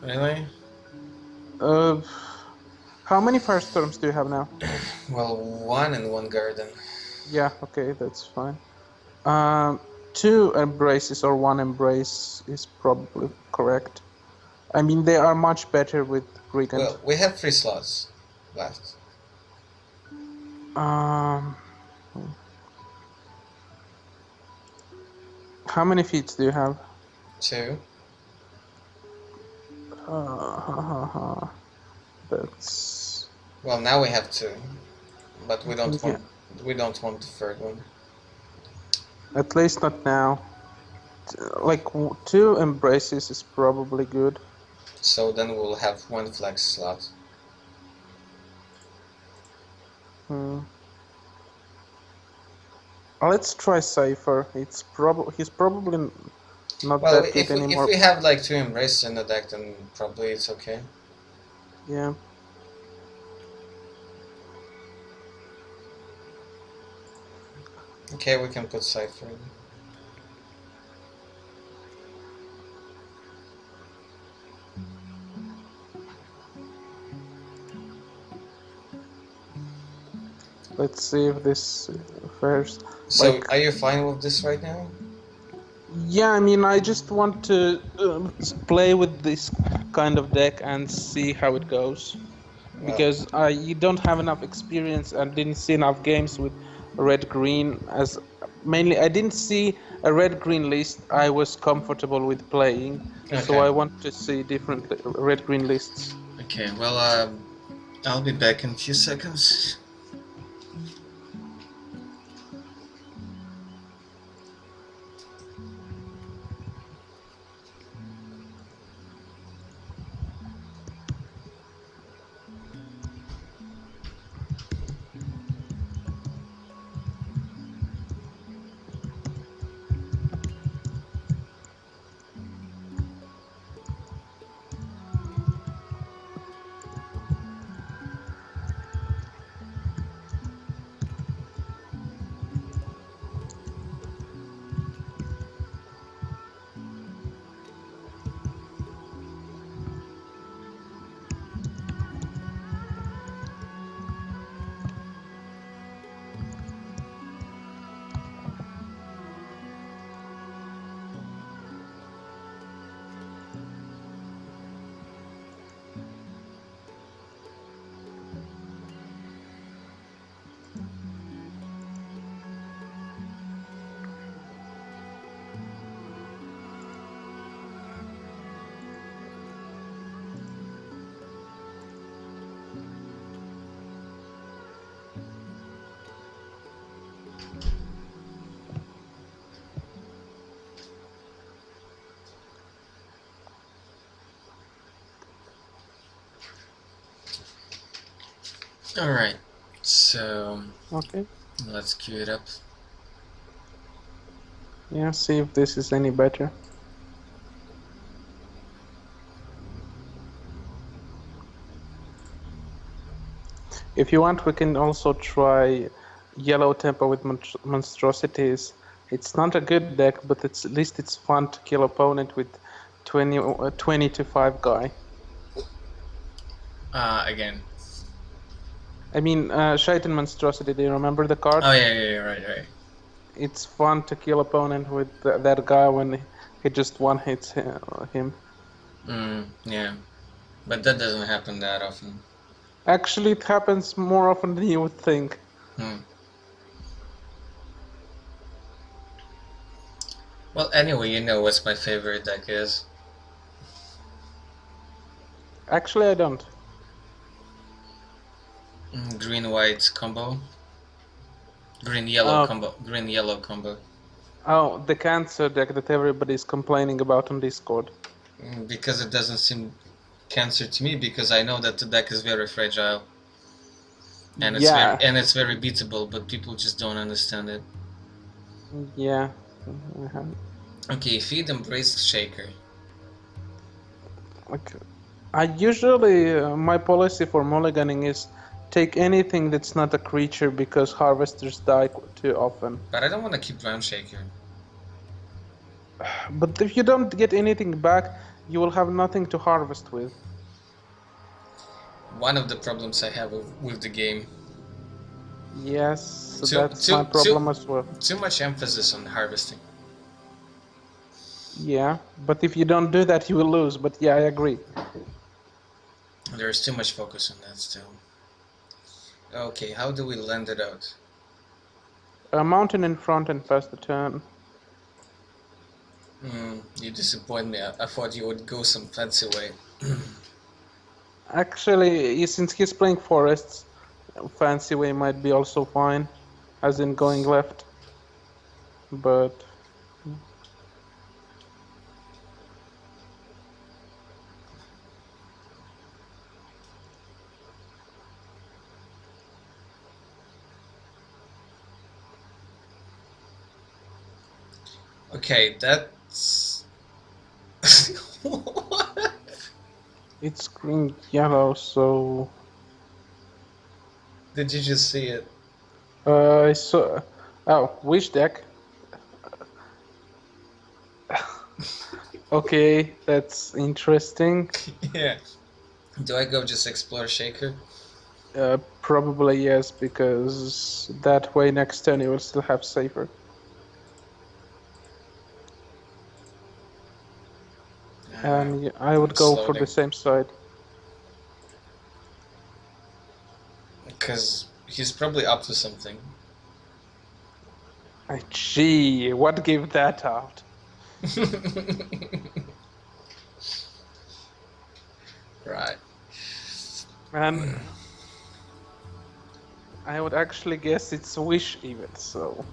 really? Uh, how many Firestorms do you have now? Well, 1 and 1 garden. Yeah, okay, that's fine. 2 Embraces or 1 Embrace is probably correct. I mean, they are much better with Brigand. Well, we have 3 slots left. Um, how many feats do you have? 2. That's, Well, now we have 2, but we don't yeah, want the third one. at least not now. Like 2 Embraces is probably good. So then we'll have 1 flex slot. Let's try Cypher. He's probably not Well, that good if anymore. we have like 2 embraces in the deck, then probably it's okay. Yeah. Okay, we can put Cypher in. Let's see if this first. So, Like, are you fine with this right now? yeah, I mean, I just want to play with this kind of deck and see how it goes. Because I don't have enough experience and didn't see enough games with red-green, as mainly I didn't see a red-green list I was comfortable with playing. So Okay. I want to see different red-green lists. Okay, well, I'll be back in a few seconds. Alright, so Okay. let's queue it up. Yeah, see if this is any better. If you want, we can also try Yellow Tempo with Monstrosities. It's not a good deck, but at least it's fun to kill opponent with 20 to 5 guy. Again. I mean, Shaitan Monstrosity, do you remember the card? Oh, yeah, right. It's fun to kill opponent with that guy when he just one-hits him. Yeah. But that doesn't happen that often. Actually, it happens more often than you would think. Well, anyway, you know what my favorite deck is. Actually, I don't. Green-white combo. Green-yellow combo. Green-yellow combo. Oh, the cancer deck that everybody's complaining about on Discord. Because it doesn't seem cancer to me, because I know that the deck is very fragile. and it's Yeah, very beatable, but people just don't understand it. yeah. Okay, feed embrace shaker. Like, I usually my policy for mulliganing is take anything that's not a creature because harvesters die too often. But I don't want to keep ground shaker. But if you don't get anything back, you will have nothing to harvest with. One of the problems I have with the game. Yes, Too that's my too too problem as well. too much emphasis on harvesting. Yeah, but if you don't do that, you will lose. But yeah, I agree. There's too much focus on that still. Okay, how do we lend it out? A mountain in front and pass the turn. You disappoint me. I thought you would go some fancy way. Actually, since he's playing forests, fancy way might be also fine, as in going left. But Okay, that's... What? it's green yellow, so Did you just see it? I saw. Oh, which deck? Okay, that's interesting. Yeah. Do I go just explore shaker? Probably yes, because that way next turn you will still have safer. And I would go for the same side. Because he's probably up to something. Gee, what gave that out? Right. And I would actually guess it's wish even, so.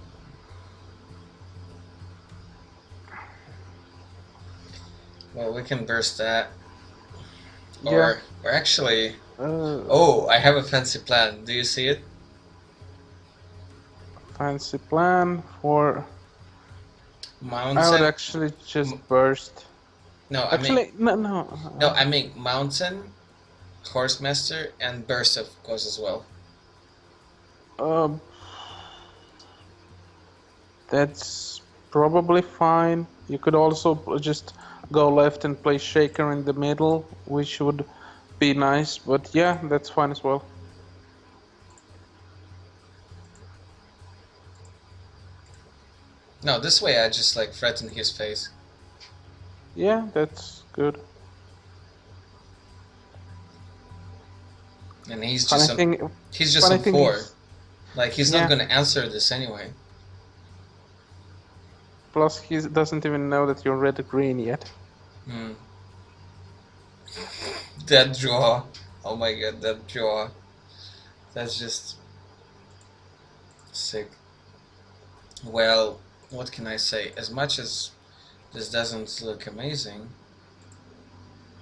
Well, we can burst that. Yeah. Or actually... oh, I have a fancy plan. Do you see it? Fancy plan for... Mountain... I would actually just burst. No, actually, no. No, I mean mountain, horsemaster, and burst of course as well. That's probably fine. You could also just go left and play shaker in the middle, which would be nice, but yeah, that's fine as well. No, this way I just like threaten his face. Yeah, that's good. And he's just on 4. Like he's not gonna answer this anyway. Plus he doesn't even know that you're red-green yet. That draw. Oh my god, that draw. That's just sick. Well, what can I say? As much as this doesn't look amazing,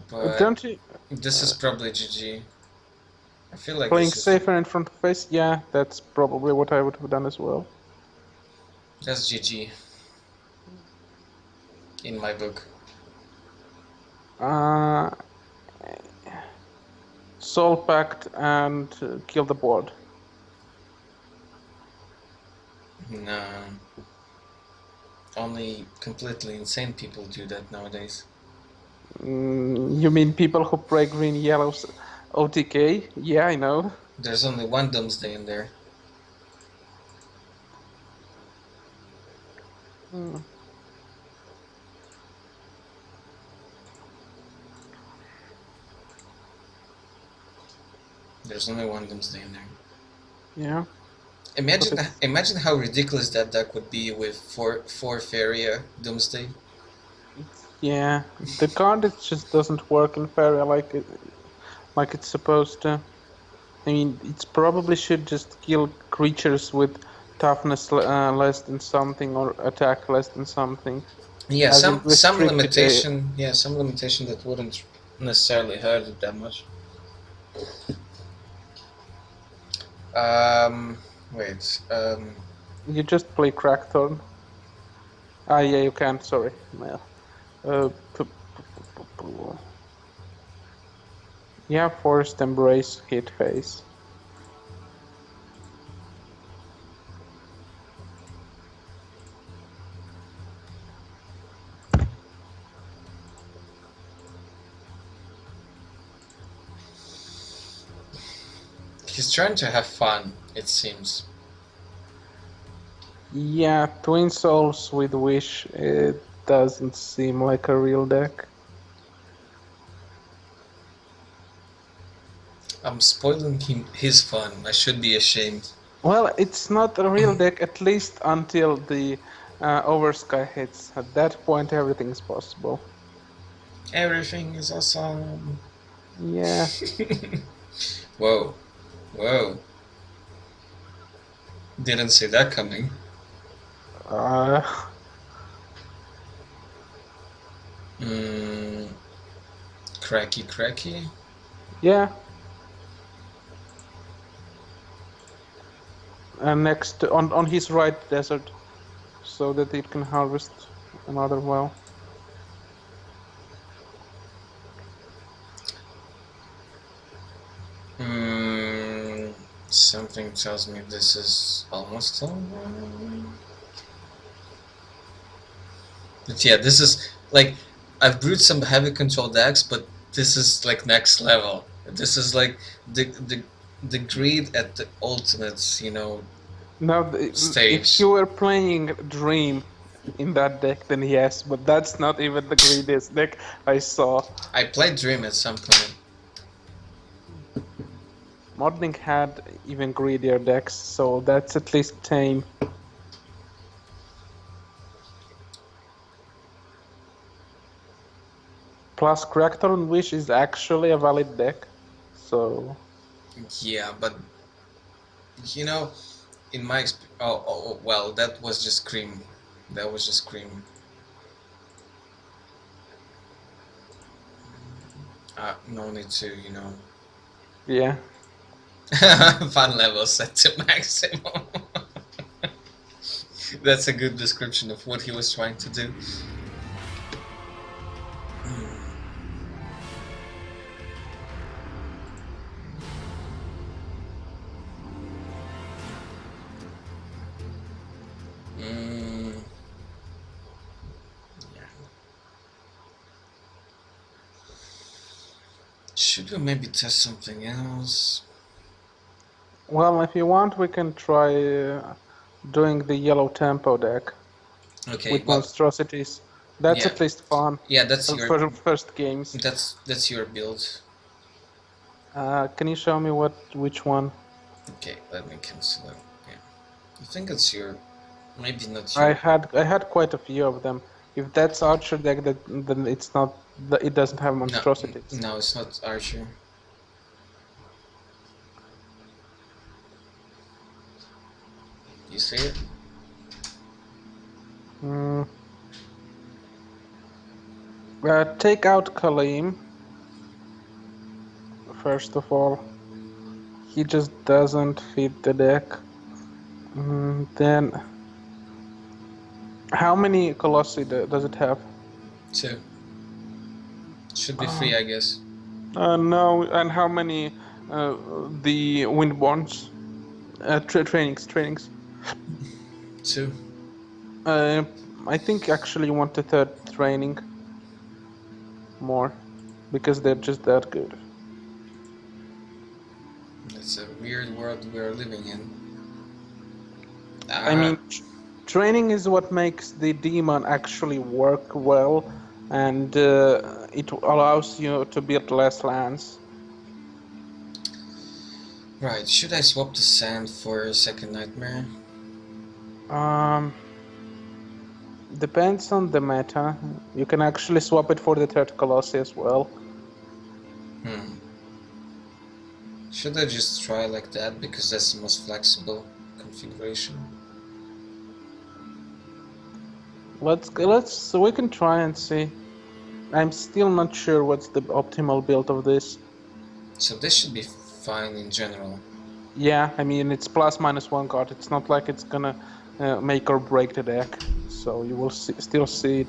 but don't you, this is probably GG. I feel like playing safer in front of face. Yeah, that's probably what I would have done as well. That's GG in my book. Soul Pact and kill the board. No. Only completely insane people do that nowadays. You mean people who play green yellows OTK? Yeah, I know. There's only one Doomsday in there. There's only one Doomsday in there. Yeah. Imagine how ridiculous that deck would be with four Faeria Doomsday. Yeah, the card just doesn't work in Faeria like it's supposed to. I mean, it probably should just kill creatures with toughness less than something or attack less than something. Yeah, some limitation. Yeah, some limitation that wouldn't necessarily hurt it that much. Wait. You just play Crackthorn. Ah, yeah, you can. Sorry. Well, yeah, Forced Embrace, hit face. He's trying to have fun, it seems. Yeah, Twin Souls with Wish, it doesn't seem like a real deck. I'm spoiling his fun. I should be ashamed. Well, it's not a real deck, at least until the Oversky hits. At that point, everything is possible. Everything is awesome. Yeah. Whoa. Whoa. Didn't see that coming. Cracky. Yeah. And next on his right desert, so that it can harvest another well. Something tells me this is almost over. But yeah, this is like I've brewed some heavy control decks, but this is like next level. This is like the greed at the ultimate, Now, stage. if you were playing Dream in that deck, then yes, but that's not even the greediest deck I saw. I played Dream at some point. Modling had even greedier decks, so that's at least tame. Plus, Crackthorn Wish is actually a valid deck, so... Yeah, but in my well, that was just cream. That was just cream. No need to, Yeah. Fun level set to maximum. That's a good description of what he was trying to do. Should we maybe test something else? Well, if you want, we can try doing the yellow tempo deck. Okay. With monstrosities. That's yeah. at least fun. Yeah, that's your first games. That's your build. Can you show me which one? Okay, let me cancel it. Yeah, I think it's your. Maybe not your. I had quite a few of them. If that's Archer deck, then it's not. It doesn't have monstrosities. No, it's not Archer. You see it? Take out Kaleem. First of all, he just doesn't fit the deck. Then, how many Colossi does it have? 2. Should be 3, I guess. No, and how many the Windborns? Trainings. 2. I think actually you want a third training more, because they're just that good. It's a weird world we're living in. I mean, training is what makes the demon actually work well, and it allows you to build less lands. Right, should I swap the sand for a second nightmare? Depends on the meta. You can actually swap it for the third Colossi as well. Should I just try like that, because that's the most flexible configuration? We can try and see. I'm still not sure what's the optimal build of this. So this should be fine in general. Yeah, I mean it's plus minus one card. It's not like it's gonna make or break the deck, so you will still see it.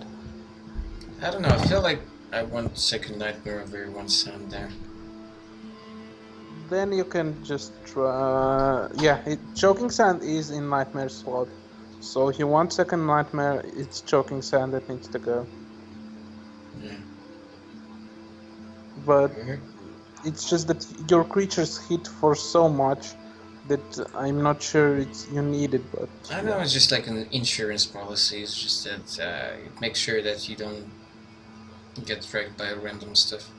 I don't know, I feel like I want second nightmare over one sound there. Then you can just try. Yeah, choking sand is in nightmare slot, so if you want second nightmare, it's choking sand that needs to go. Yeah. But Weird. it's just that your creatures hit for so much that I'm not sure you need it. But I don't know, it's just like an insurance policy. It's just that it makes sure that you don't get wrecked by random stuff.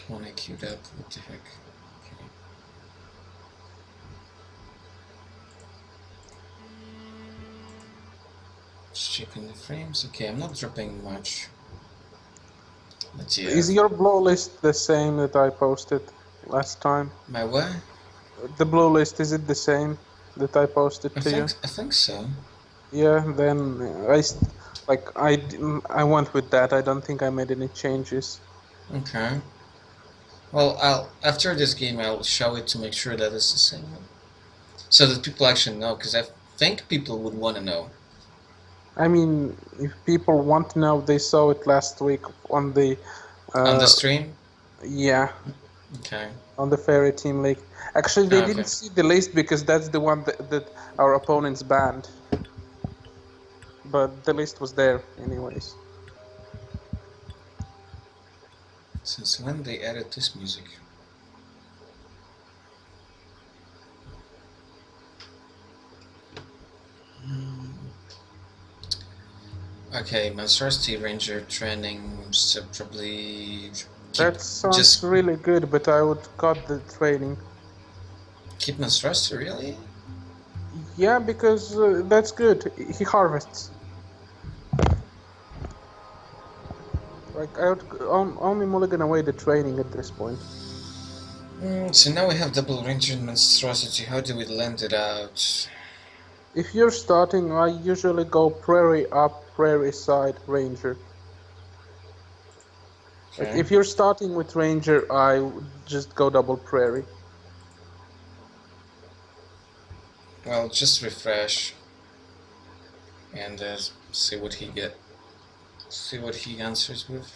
Come on, I queued up. What the heck? Okay. Just checking the frames. Okay, I'm not dropping much. But yeah. is your blow list the same that I posted last time? My what? The blow list, is it the same that I posted to you? I think so. Yeah, then I went with that. I don't think I made any changes. Okay. Well, I'll after this game I'll show it to make sure that it's the same one, so that people actually know. Because I think people would want to know. I mean, if people want to know, they saw it last week on the On the stream. yeah, Okay. on the Faeria Team League. Actually, they Okay. didn't see the list because that's the one that our opponents banned. But the list was there anyways. Since when they added this music? Okay, Monstrosity Ranger training, so probably That sounds just really good, but I would cut the training. keep Monstrosity, really? Yeah, because that's good. He harvests. Like I would only mulligan away the training at this point. So now we have double Ranger and Monstrosity. How do we land it out? If you're starting, I usually go prairie up, prairie side, ranger. Okay. Like if you're starting with ranger, I would just go double prairie. Well, just refresh and see what he answers with.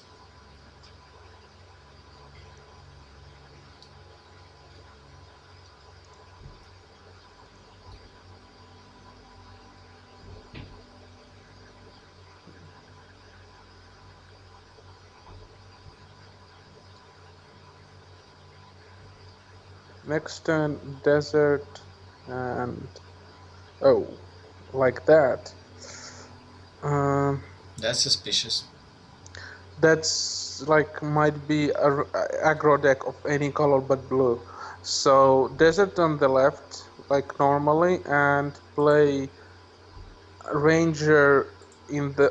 Next turn, desert, and oh, like that. That's suspicious. That's like might be a aggro deck of any color but blue. So desert on the left, like normally, and play ranger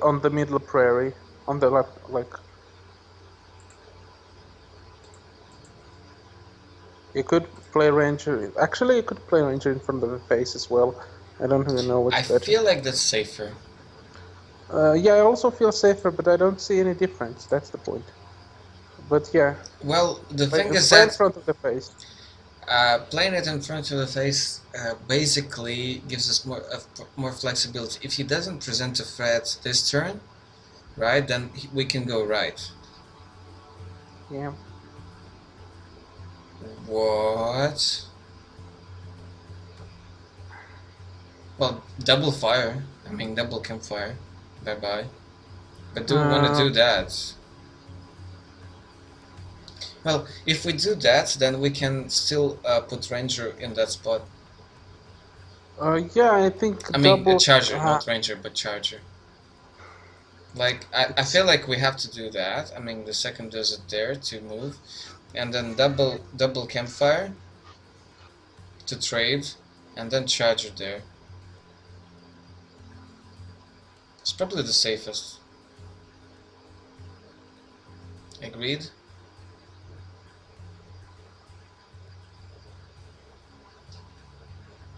on the middle prairie on the left, like. You could play ranger. Actually, you could play ranger in front of the face as well. I don't even know what's better. I feel like that's safer. Yeah, I also feel safer, but I don't see any difference. That's the point. But yeah. Well, the thing is play in that front of the face. playing it in front of the face basically gives us more flexibility. If he doesn't present a threat this turn, right, then we can go right. Yeah. What? Well, double fire. I mean, double campfire. Bye bye. But do we want to do that? Well, if we do that, then we can still put ranger in that spot. Yeah, I think. I mean, a charger, not ranger, but charger. Like, I feel like we have to do that. I mean, the second does it there to move, and then double campfire to trade, and then charger there. It's probably the safest. Agreed?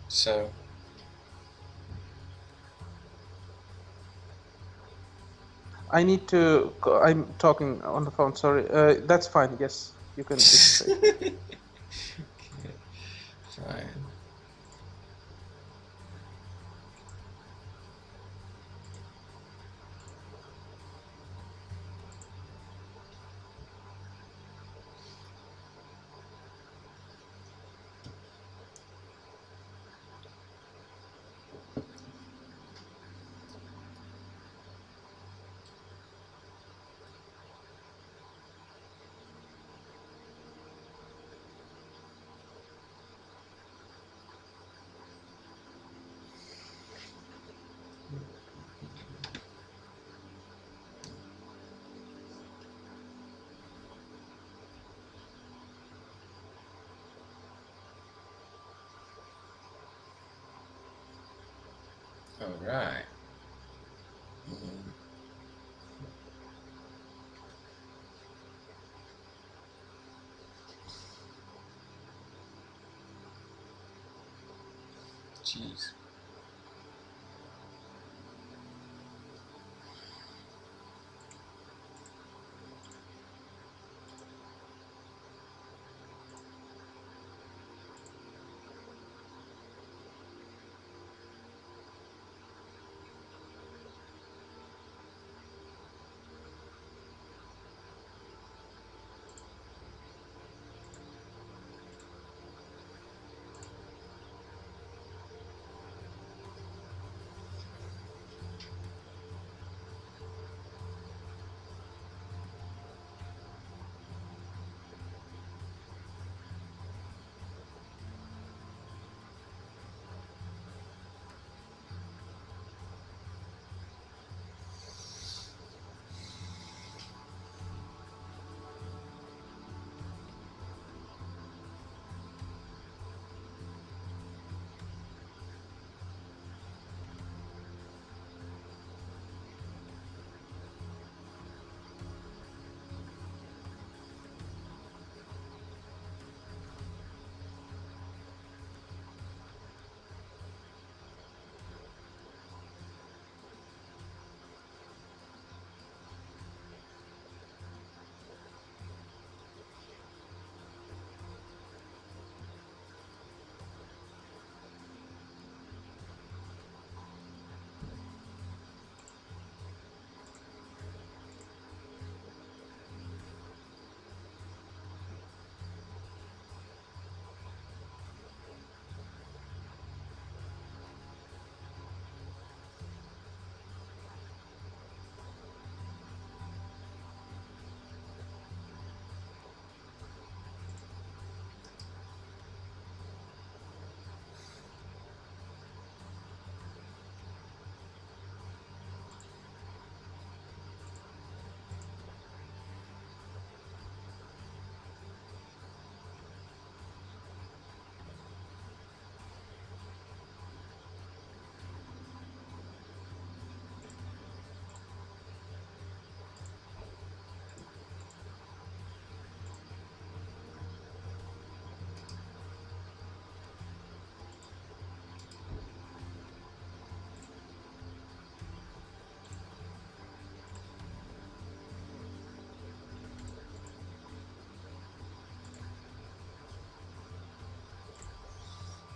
So... I need to. I'm talking on the phone. Sorry. That's fine. Yes, you can. Okay, fine. All right. Jeez.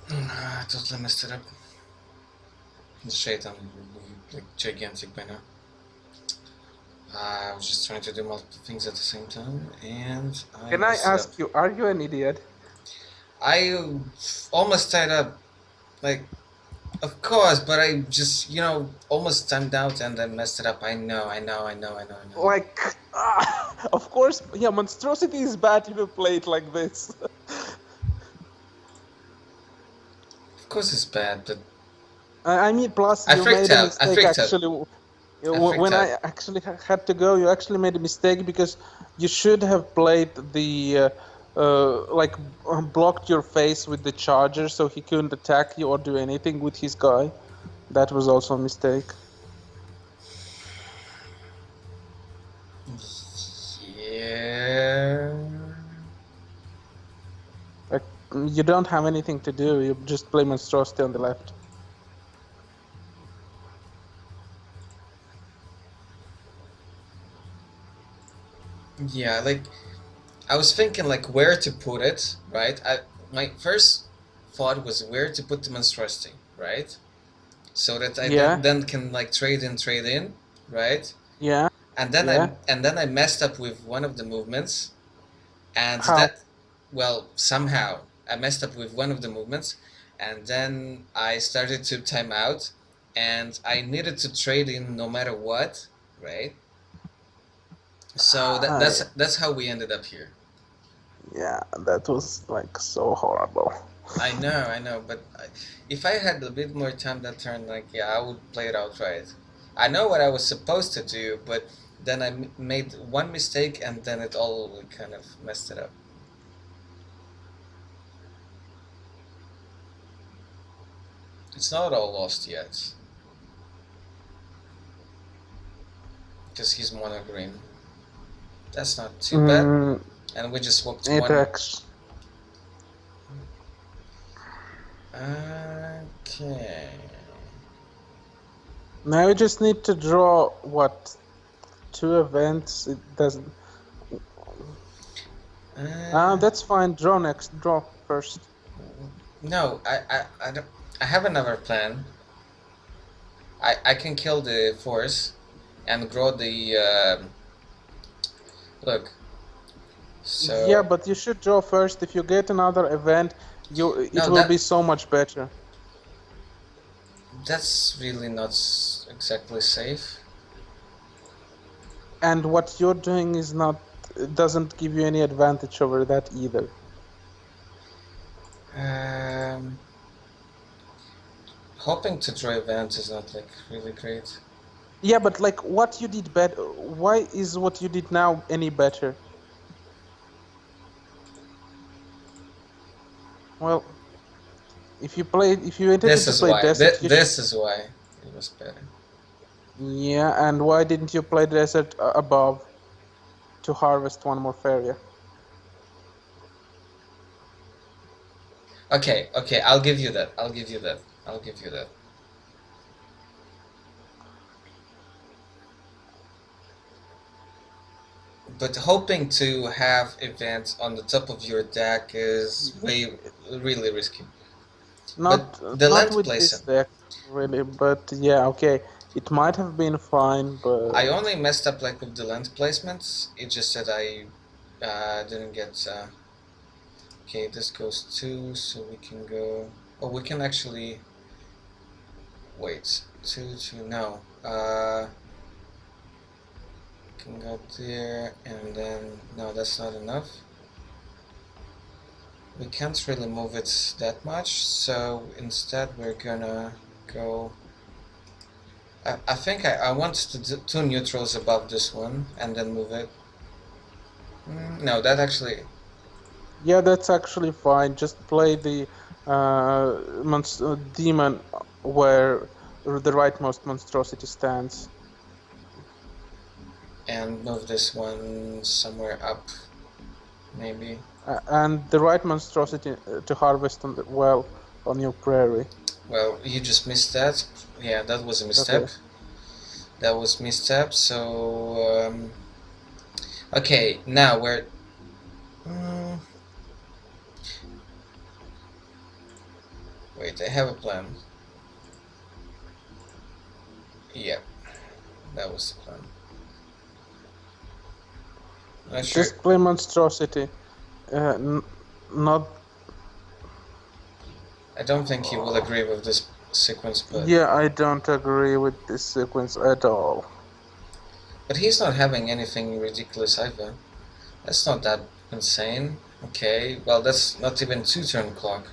I totally messed it up. The shade, I'm like gigantic by now. I was just trying to do multiple things at the same time, and Can I ask you? Are you an idiot? I almost tied up. Like, of course, but I just, almost timed out and then messed it up. I know. Like, of course, yeah, monstrosity is bad if you play it like this. Of course it's bad, but I mean, plus I you freaked made a out. mistake actually. When out. I actually had to go, you actually made a mistake because you should have played the blocked your face with the charger so he couldn't attack you or do anything with his guy. That was also a mistake. Yeah, You don't have anything to do. You just play Monstrosity on the left. Yeah, like I was thinking like where to put it, right? My first thought was where to put the monstrosity, right? So that I Yeah. then can like trade in, right? Yeah. And then Yeah. I messed up with one of the movements, and How? that, well, somehow I messed up with one of the movements, and then I started to time out, and I needed to trade in no matter what, right? So that's how we ended up here. Yeah, that was like so horrible. I know, but if I had a bit more time that turn, like, yeah, I would play it outright. I know what I was supposed to do, but then I made one mistake, and then it all kind of messed it up. It's not all lost yet, because he's mono green. That's not too bad, and we just swapped It one. acts. Okay. Now you just need to draw what? 2 events. It doesn't. That's fine. Draw next. Draw first. No, I don't. I have another plan. I can kill the force, and grow the. Look. So. Yeah, but you should draw first. If you get another event, it will be so much better. That's really not exactly safe. And what you're doing is not. It doesn't give you any advantage over that either. Hoping to draw events is not like really great. Yeah, but like what you did better. Why is what you did now any better? Well, if you intended to play desert, this is why it was better. Yeah, and why didn't you play desert above to harvest one more Faeria? Okay, I'll give you that. But hoping to have events on the top of your deck is really risky. Not with this deck, really, but yeah, okay. It might have been fine, but... I only messed up like with the land placements. It just said I didn't get... Okay, this goes 2, so we can go... Oh, we can actually... Wait, 2, no. Can go there, and then... No, that's not enough. We can't really move it that much, so instead we're gonna go... I think I want to do 2 neutrals above this one, and then move it. No, that actually... Yeah, that's actually fine. Just play the demon where the rightmost monstrosity stands. And move this one somewhere up, maybe. And the right monstrosity to harvest on your prairie. Well, you just missed that. Yeah, that was a misstep. Okay. That was misstep. So okay, now we're. Wait, I have a plan. Yep, that was the plan. Just play monstrosity. Not. I don't think he will agree with this sequence, but... Yeah, I don't agree with this sequence at all. But he's not having anything ridiculous either. That's not that insane. Okay, well, that's not even 2-turn clock.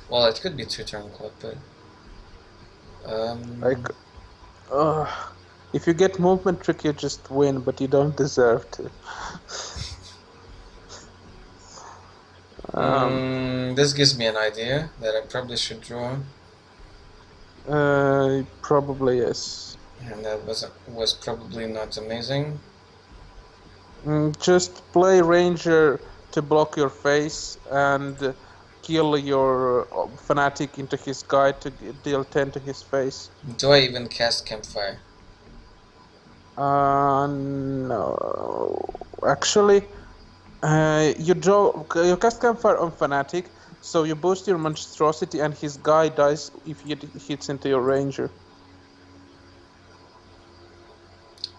Well, it could be 2-turn clock, but... if you get movement trick, you just win, but you don't deserve to. This gives me an idea that I probably should draw. Probably yes. And that was probably not amazing. Just play ranger to block your face and skill your fanatic into his guy to deal 10 to his face. Do I even cast Campfire? No. Actually, you cast Campfire on fanatic, so you boost your monstrosity, and his guy dies if he hits into your ranger.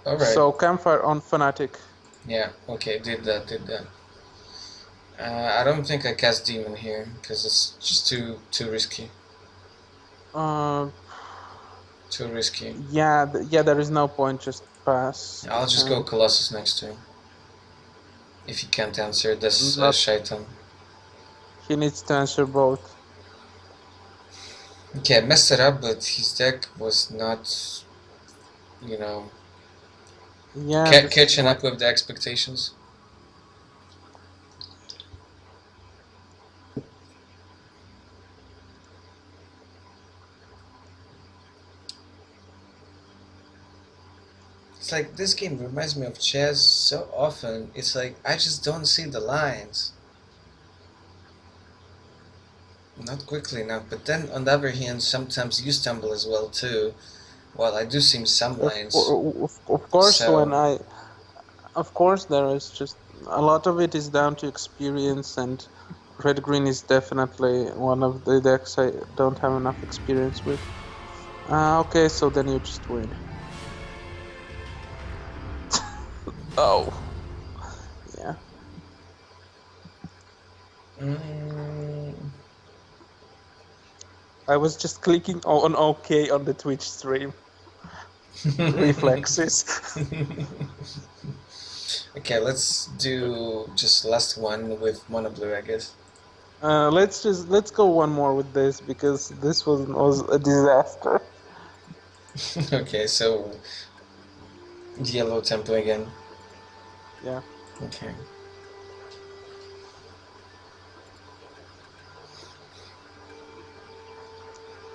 Alright. So Campfire on fanatic. Yeah, okay, did that. I don't think I cast Demon here, because it's just too risky. Too risky. Yeah, there is no point, just pass. I'll just go Colossus next turn. If he can't answer this Shaitan. He needs to answer both. Okay, I messed it up, but his deck was not, you know, catching up with the expectations. It's like this game reminds me of chess so often. It's like I just don't see the lines. Not quickly enough, but then on the other hand, sometimes you stumble as well too. Well, I do see some lines. Of course, so of course, there is just a lot of it is down to experience, and red green is definitely one of the decks I don't have enough experience with. Okay, so then you just win. Oh, yeah. I was just clicking on OK on the Twitch stream. Reflexes. Okay, let's do just last one with mono blue, I guess. Let's go one more with this, because this was a disaster. Okay, so yellow tempo again. Yeah. Okay.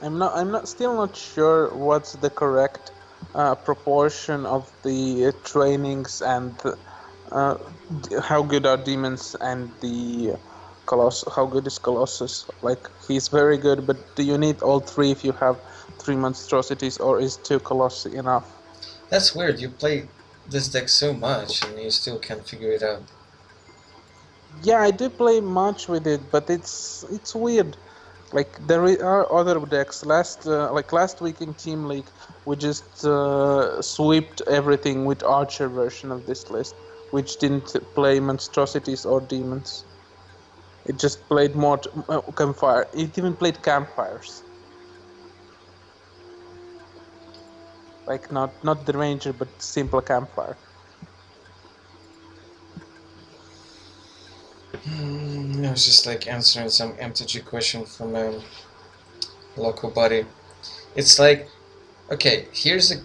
I'm still not sure what's the correct proportion of the trainings and how good are demons and the Colossus. How good is Colossus? Like, he's very good, but do you need all three if you have 3 monstrosities, or is 2 Colossi enough? That's weird. You play this deck so much and you still can't figure it out. Yeah, I do play much with it, but it's weird. Like, there are other decks. Last week in Team League, we just swept everything with Archer version of this list, which didn't play monstrosities or demons. It just played more campfire. It even played campfires. Like, not the ranger, but simple campfire. I was just like answering some MTG question from a local buddy. It's like, okay, there's a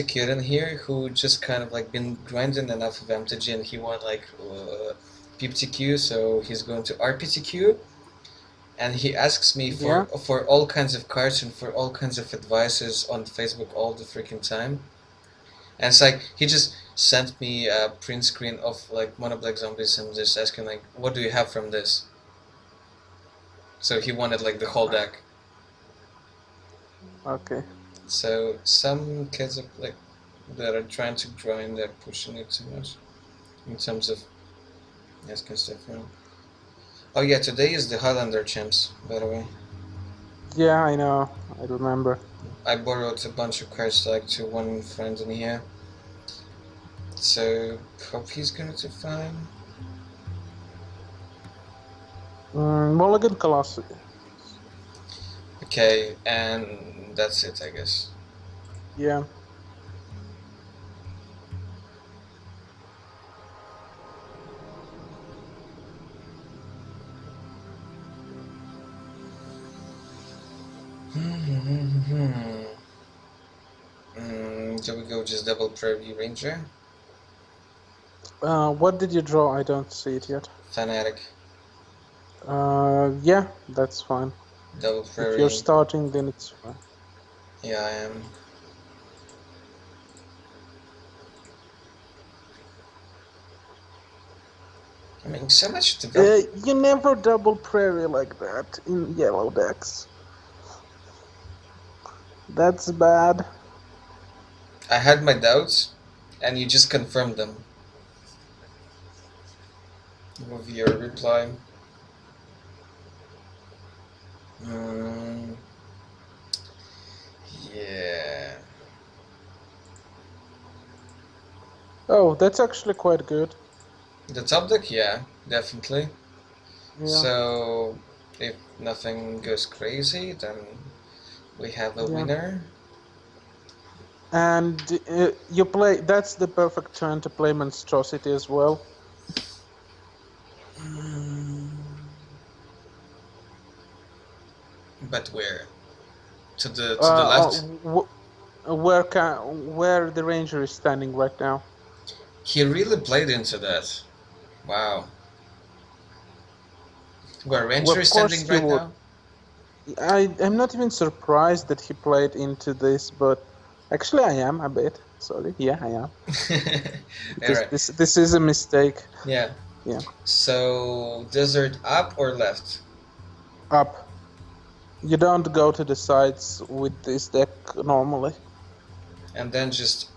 kid in here who just kind of like been grinding enough of MTG and he want like PPTQ, so he's going to RPTQ, and he asks me for all kinds of cards and for all kinds of advices on Facebook all the freaking time. And it's like he just sent me a print screen of like mono black zombies and just asking like, what do you have from this? So he wanted like the whole deck. Okay. So some kids are like that are trying to grind, they're pushing it too much in terms of asking stuff around. Oh yeah, today is the Highlander champs, by the way. Yeah, I know. I remember. I borrowed a bunch of cards like to one friend in here. So hope he's going to find. Mulligan Colossus. Okay, and that's it, I guess. Yeah. Shall we go just double Prairie Ranger? What did you draw? I don't see it yet. Fanatic. Yeah, that's fine. Double Prairie. If you're starting, then it's fine. Yeah, I am. I mean, so much to go. You never double prairie like that in yellow decks. That's bad. I had my doubts, and you just confirmed them with your reply. Mm, yeah. Oh, that's actually quite good. The top deck, yeah, definitely. Yeah. So, if nothing goes crazy, then we have a winner. And you play. That's the perfect turn to play Monstrosity as well. But where? To the left? Where the ranger is standing right now. He really played into that. Wow. Where Ranger is standing right now? I'm not even surprised that he played into this, but actually I am a bit. Sorry. Yeah, I am. Alright. This is a mistake. Yeah. Yeah. So, desert up or left? Up. You don't go to the sides with this deck normally. And then just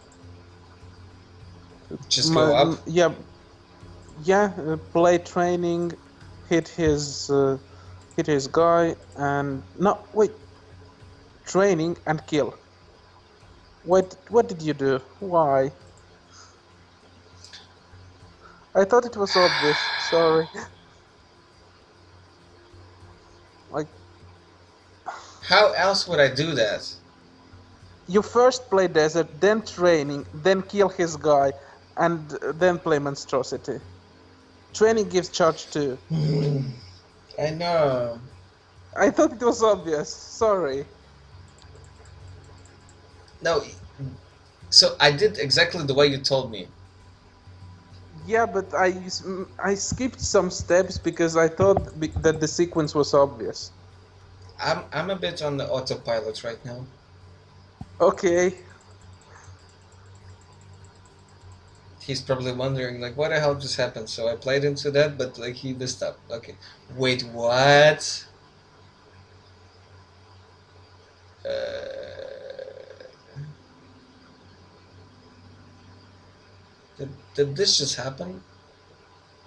go up? Yeah. Yeah, play training, hit his guy, and no, wait. Training and kill. What did you do? Why? I thought it was obvious. Sorry. Like, how else would I do that? You first play desert, then training, then kill his guy, and then play monstrosity. Training gives charge too. I know. I thought it was obvious. Sorry. No. So I did exactly the way you told me. Yeah, but I skipped some steps because I thought that the sequence was obvious. I'm a bit on the autopilot right now. Okay. He's probably wondering, like, what the hell just happened? So I played into that, but, like, he messed up. Okay. Wait, what? Did this just happen?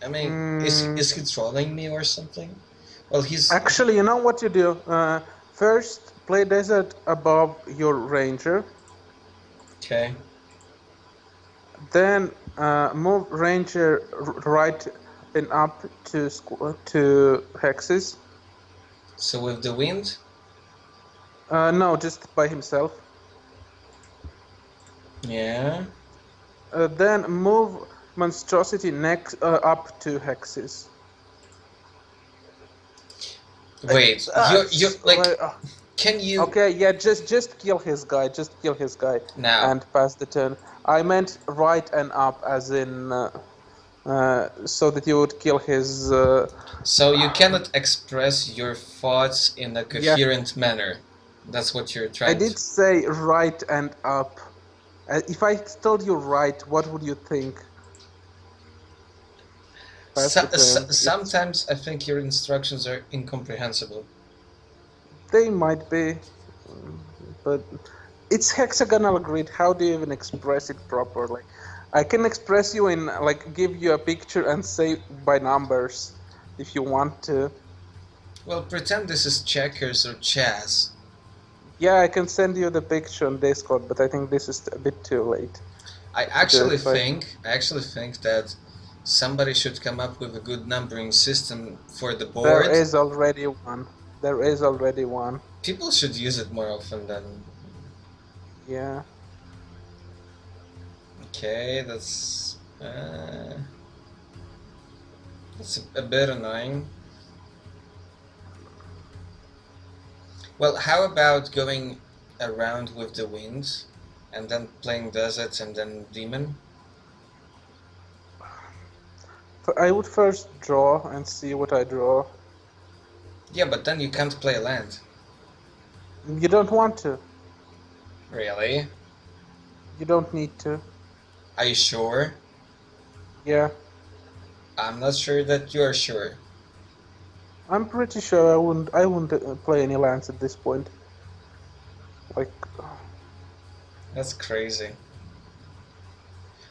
I mean, is he trolling me or something? Well, he's... Actually, you know what you do? First, play desert above your ranger. Okay. Then move ranger right and up to hexes. So with the wind? No, just by himself. Yeah. Then move monstrosity next up to hexes. Wait, you're like, can you? Okay, yeah, just kill his guy. Just kill his guy. Now. And pass the turn. I meant right and up, as in so that you would kill his. So you cannot express your thoughts in a coherent manner. That's what you're trying. I did say right and up. If I told you right, what would you think? Sometimes I think your instructions are incomprehensible. They might be, but it's hexagonal grid. How do you even express it properly? I can express you in, like, give you a picture and say by numbers if you want to. Well, pretend this is checkers or chess. Yeah, I can send you the picture on Discord, but I think this is a bit too late. I actually think that somebody should come up with a good numbering system for the board. There is already one. There is already one. People should use it more often than... Yeah. Okay, that's a bit annoying. Well, how about going around with the wind and then playing deserts and then demon? I would first draw and see what I draw. Yeah, but then you can't play a land. You don't want to. Really? You don't need to. Are you sure? Yeah. I'm not sure that you're sure. I'm pretty sure I wouldn't play any lands at this point. Like, That's crazy.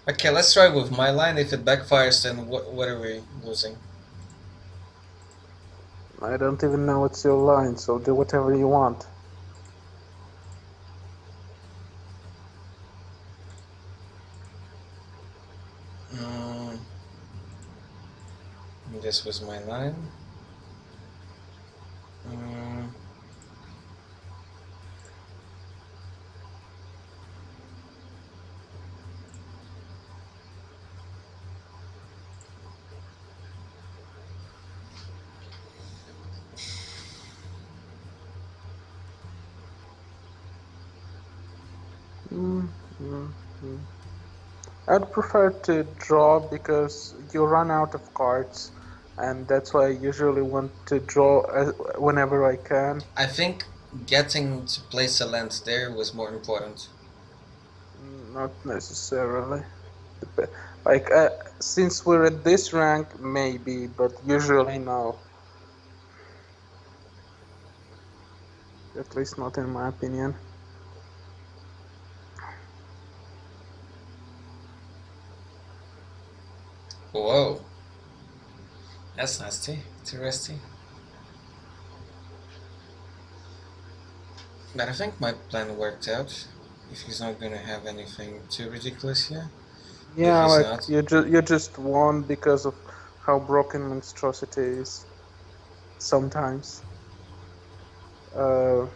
Okay, let's try with my line. If it backfires, then what are we losing? I don't even know what's your line, so do whatever you want. Mm, this was my line. Mm, Mm, mm, mm. I'd prefer to draw because you run out of cards, and that's why I usually want to draw whenever I can. I think getting to place a land there was more important. Not necessarily. Like, since we're at this rank, maybe, but usually no. At least not in my opinion. Whoa, that's nasty. Interesting. But I think my plan worked out. If he's not gonna have anything too ridiculous here. If Yeah, he's like not, you just won because of how broken monstrosity is. Sometimes. Uh,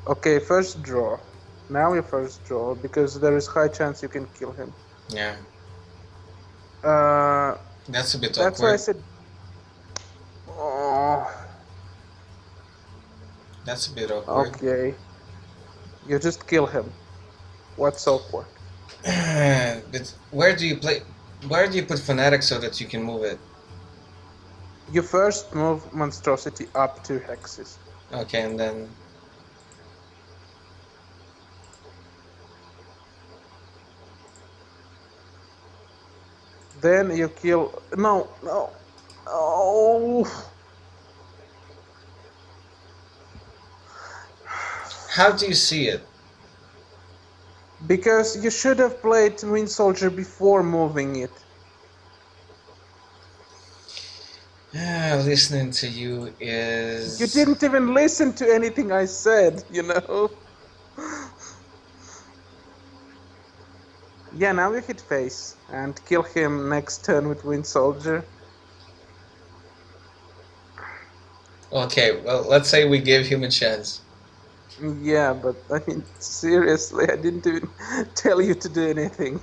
okay, first draw. Now you first draw because there is high chance you can kill him. yeah, Uh, that's a bit that's why I awkward. said. Oh, That's a bit awkward. okay. You just kill him. What's awkward? But where do you play? Where do you put fanatic so that you can move it? You first move monstrosity up 2 hexes. Okay, and then Then you kill. No, no. Oh. how do you see it? Because you should have played Wind Soldier before moving it. Listening to you You is didn't even listen to anything I said, you know? Yeah, now you hit face and kill him next turn with Wind Soldier. okay. Well, let's say we give him a chance. Yeah, but I mean, seriously, I didn't even tell you to do anything.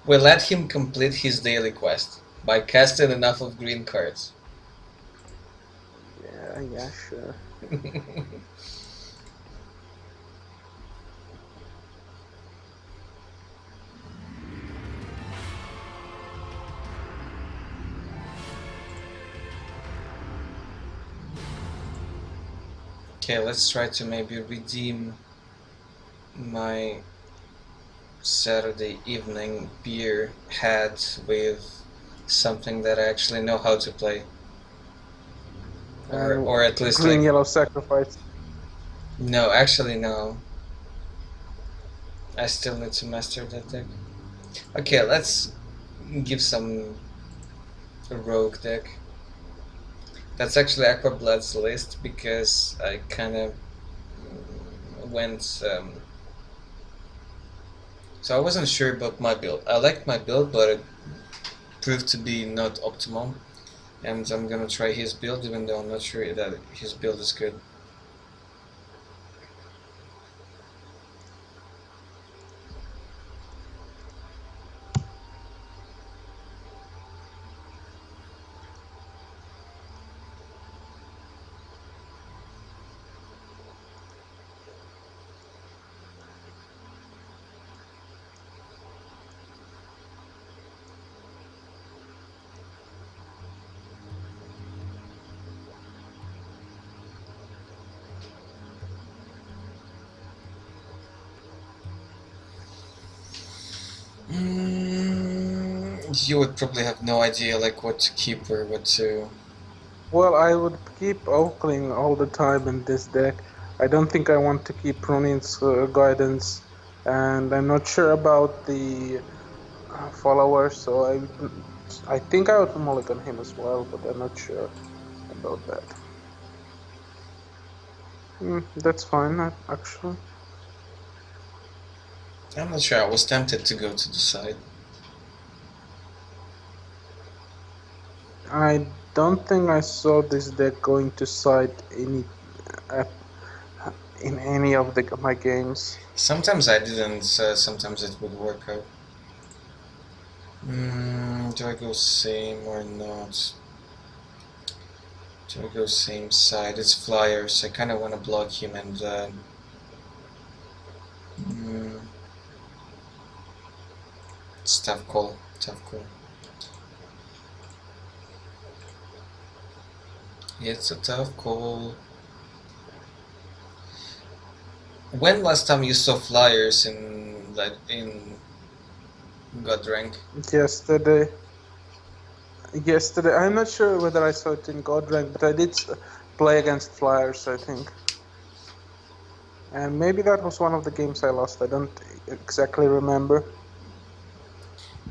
We let him complete his daily quest by casting enough of green cards. Yeah, sure. Okay, let's try to maybe redeem my Saturday evening beer hat with something that I actually know how to play. Or at least green like, yellow sacrifice. no, actually no. I still need to master that deck. Okay, let's give some rogue deck. That's actually Aqua Blood's list because I kind of went. So I wasn't sure about my build. I liked my build, but it proved to be not optimal. And I'm gonna try his build, even though I'm not sure that his build is good. You would probably have no idea like what to keep or what to. Well, I would keep Oakling all the time in this deck. I don't think I want to keep Ronin's guidance, and I'm not sure about the follower, so I think I would mulligan him as well, but I'm not sure about that. That's fine, actually. I'm not sure. I was tempted to go to the side. I don't think I saw this deck going to side uh, in any of my games. Sometimes I didn't. Sometimes it would work out. Do I go same or not? Do I go same side? It's flyers. I kind of want to block him and. It's tough call. Tough call. It's a tough call. When last time you saw flyers in God rank? Yesterday. I'm not sure whether I saw it in God rank, but I did play against flyers, I think. And maybe that was one of the games I lost. I don't exactly remember.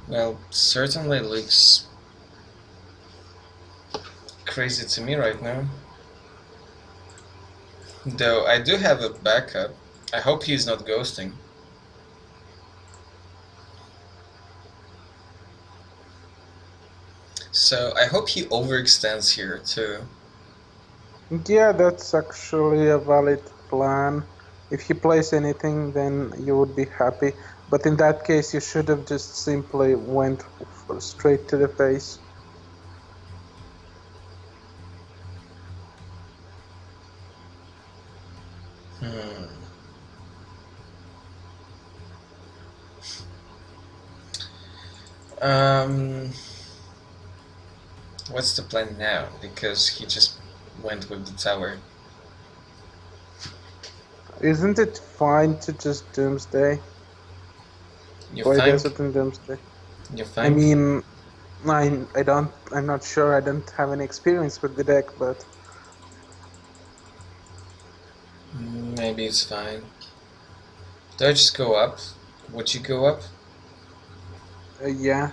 Well, certainly looks crazy to me right now. Though I do have a backup. I hope he's not ghosting. So I hope he overextends here too. Yeah, that's actually a valid plan. If he plays anything, then you would be happy. But in that case, you should have just simply went straight to the face. What's the plan now? Because he just went with the tower. Isn't it fine to just Doomsday? You Play think? Desert and Doomsday. You think? I mean, I'm not sure. I don't have any experience with the deck, but maybe it's fine. Do I just go up? Would you go up? yeah.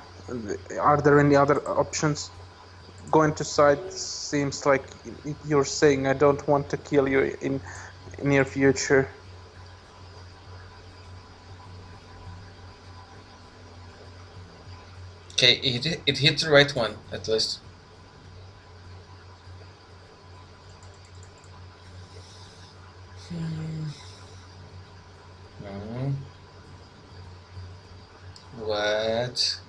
Are there any other options? Going to side seems like you're saying I don't want to kill you in near future. Okay, it hit the right one at least. What?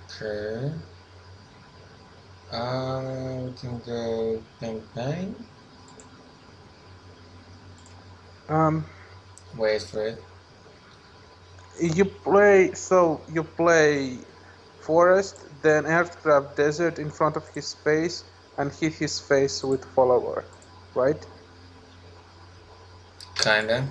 Okay. We can go bang bang. Wait for it. You play forest, then Earthcraft Desert in front of his face and hit his face with follower, right? Kinda.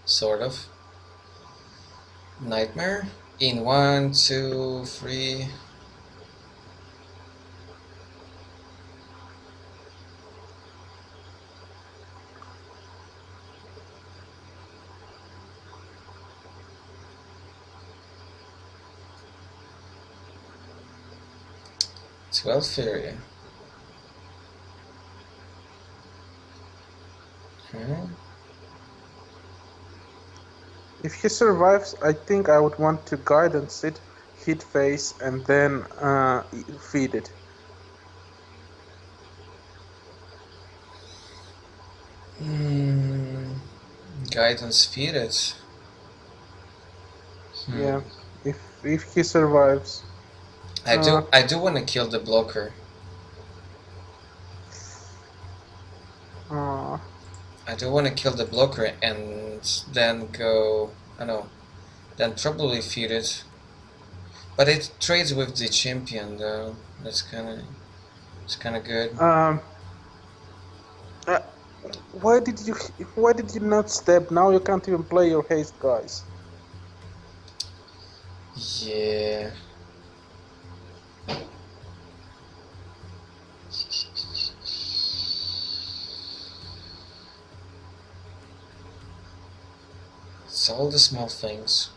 Sort of. Nightmare. In 1, 2, 3. Faeria. If he survives, I think I would want to guidance it, hit face, and then feed it. Guidance feed it. Yeah, if he survives. I do want to kill the blocker. I do want to kill the blocker and then go. I know. Then probably feed it. But it trades with the champion though. It's kind of good. Uh, why did you not step? Now you can't even play your haste, guys. Yeah. It's all the small things.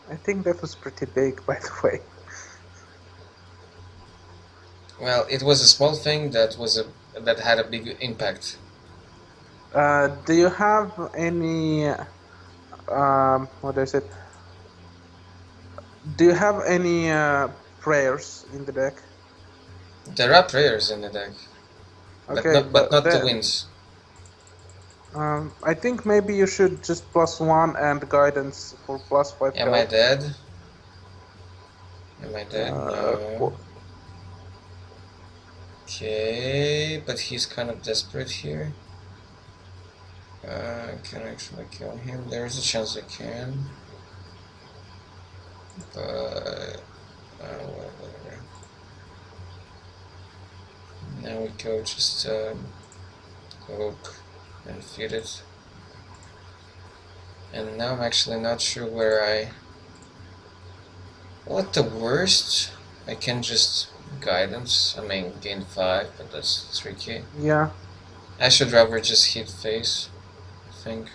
I think that was pretty big, by the way. Well, it was a small thing that had a big impact. Do you have any what I said? Do you have any prayers in the deck? There are prayers in the deck, Okay, but but not the then winds. I think maybe you should just +1 and guidance for +5 Am I health. dead? Am I dead? No. Okay, but he's kind of desperate here. Can I actually kill him? There is a chance I can. But well, whatever. Now we go just oak and feed it. And now I'm actually not sure where I... Well, at the worst, I can just guidance. I mean, gain 5, but that's tricky. Yeah. I should rather just hit face, I think.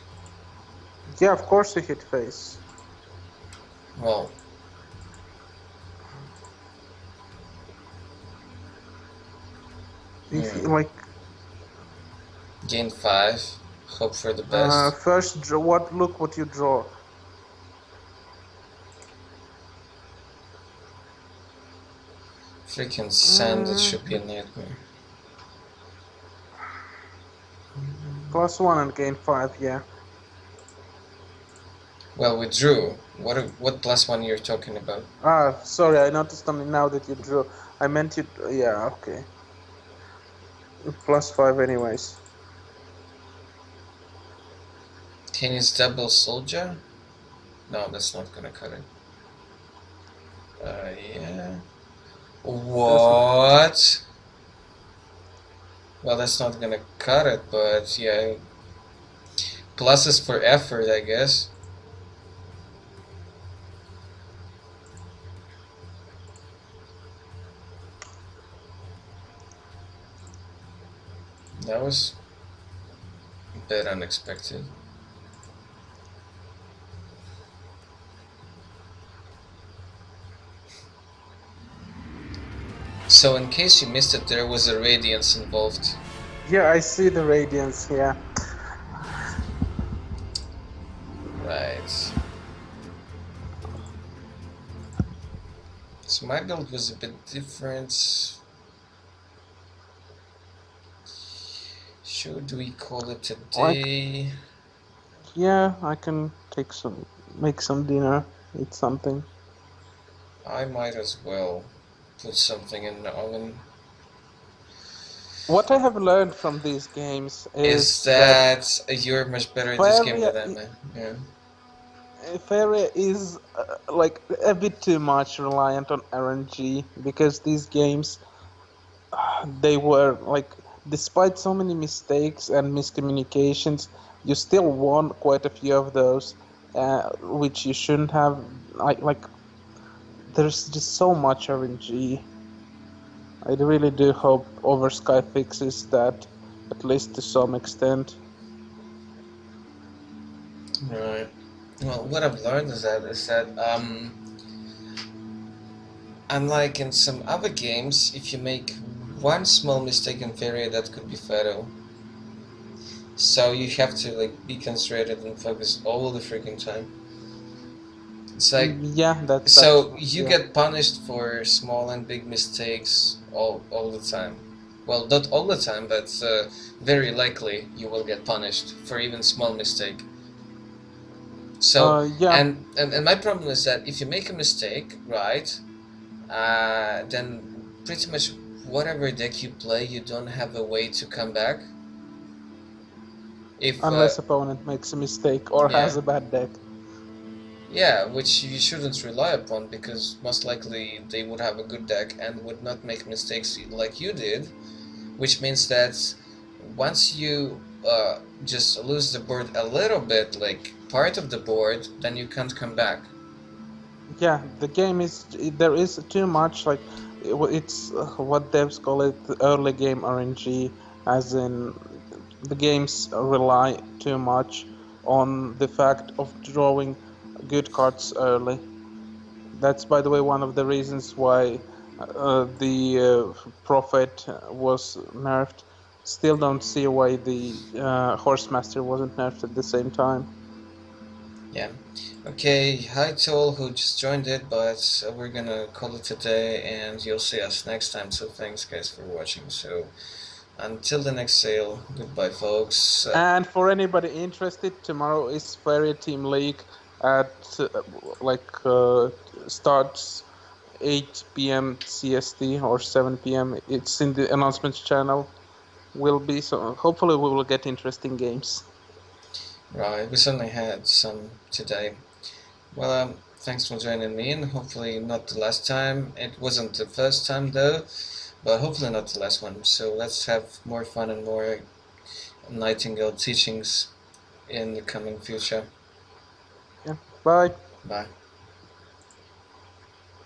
Yeah, of course you hit face. Well... If you, like... Gain 5. Hope for the best. First, look what you draw. Freaking sand, that should be a nightmare. +1 and gain 5, yeah. Well, we drew. What +1 you're talking about? Ah, sorry, I noticed only now that you drew. I meant you... yeah, okay. +5 anyways. Tennis double soldier? No, that's not gonna cut it. Yeah. What? Well, that's not gonna cut it, but yeah. Pluses for effort, I guess. That was a bit unexpected. So in case you missed it, there was a radiance involved. Yeah, I see the radiance, yeah. Right. So my build was a bit different. Should we call it a day? Yeah, I can make some dinner, eat something. I might as well put something in the oven. What I have learned from these games Is that you're much better at this game than I am. Yeah. Faeria is like a bit too much reliant on RNG, because these games, they were like, despite so many mistakes and miscommunications, you still won quite a few of those, which you shouldn't have. Like, there's just so much RNG. I really do hope Oversky fixes that, at least to some extent. Right. Well, what I've learned is that unlike in some other games, if you make one small mistake in Faeria, that could be fatal. So you have to like be concentrated and focus all the freaking time. It's like, yeah, that's so you get punished for small and big mistakes all the time. Well, not all the time, but very likely you will get punished for even small mistake. So yeah. and my problem is that if you make a mistake, right, then pretty much whatever deck you play, you don't have a way to come back. Unless opponent makes a mistake or has a bad deck. Yeah, which you shouldn't rely upon, because most likely they would have a good deck and would not make mistakes like you did. which means that once you just lose the board a little bit, like part of the board, then you can't come back. Yeah, the game is there is too much like it's what devs call it early game RNG, as in the games rely too much on the fact of drawing good cards early. That's, by the way, one of the reasons why the Prophet was nerfed. Still don't see why the Horsemaster wasn't nerfed at the same time. Yeah. Okay, hi to all who just joined it, but we're gonna call it a day, and you'll see us next time. So thanks, guys, for watching. So until the next sale, goodbye, folks. And for anybody interested, tomorrow is Faeria Team League at starts 8 p.m. CST or 7 p.m. It's in the announcements channel. Will be so. Hopefully, we will get interesting games. Right, we certainly had some today. Well, thanks for joining me, and hopefully not the last time. It wasn't the first time though, but hopefully not the last one. So let's have more fun and more Nightingale teachings in the coming future. Yeah. Bye. Bye.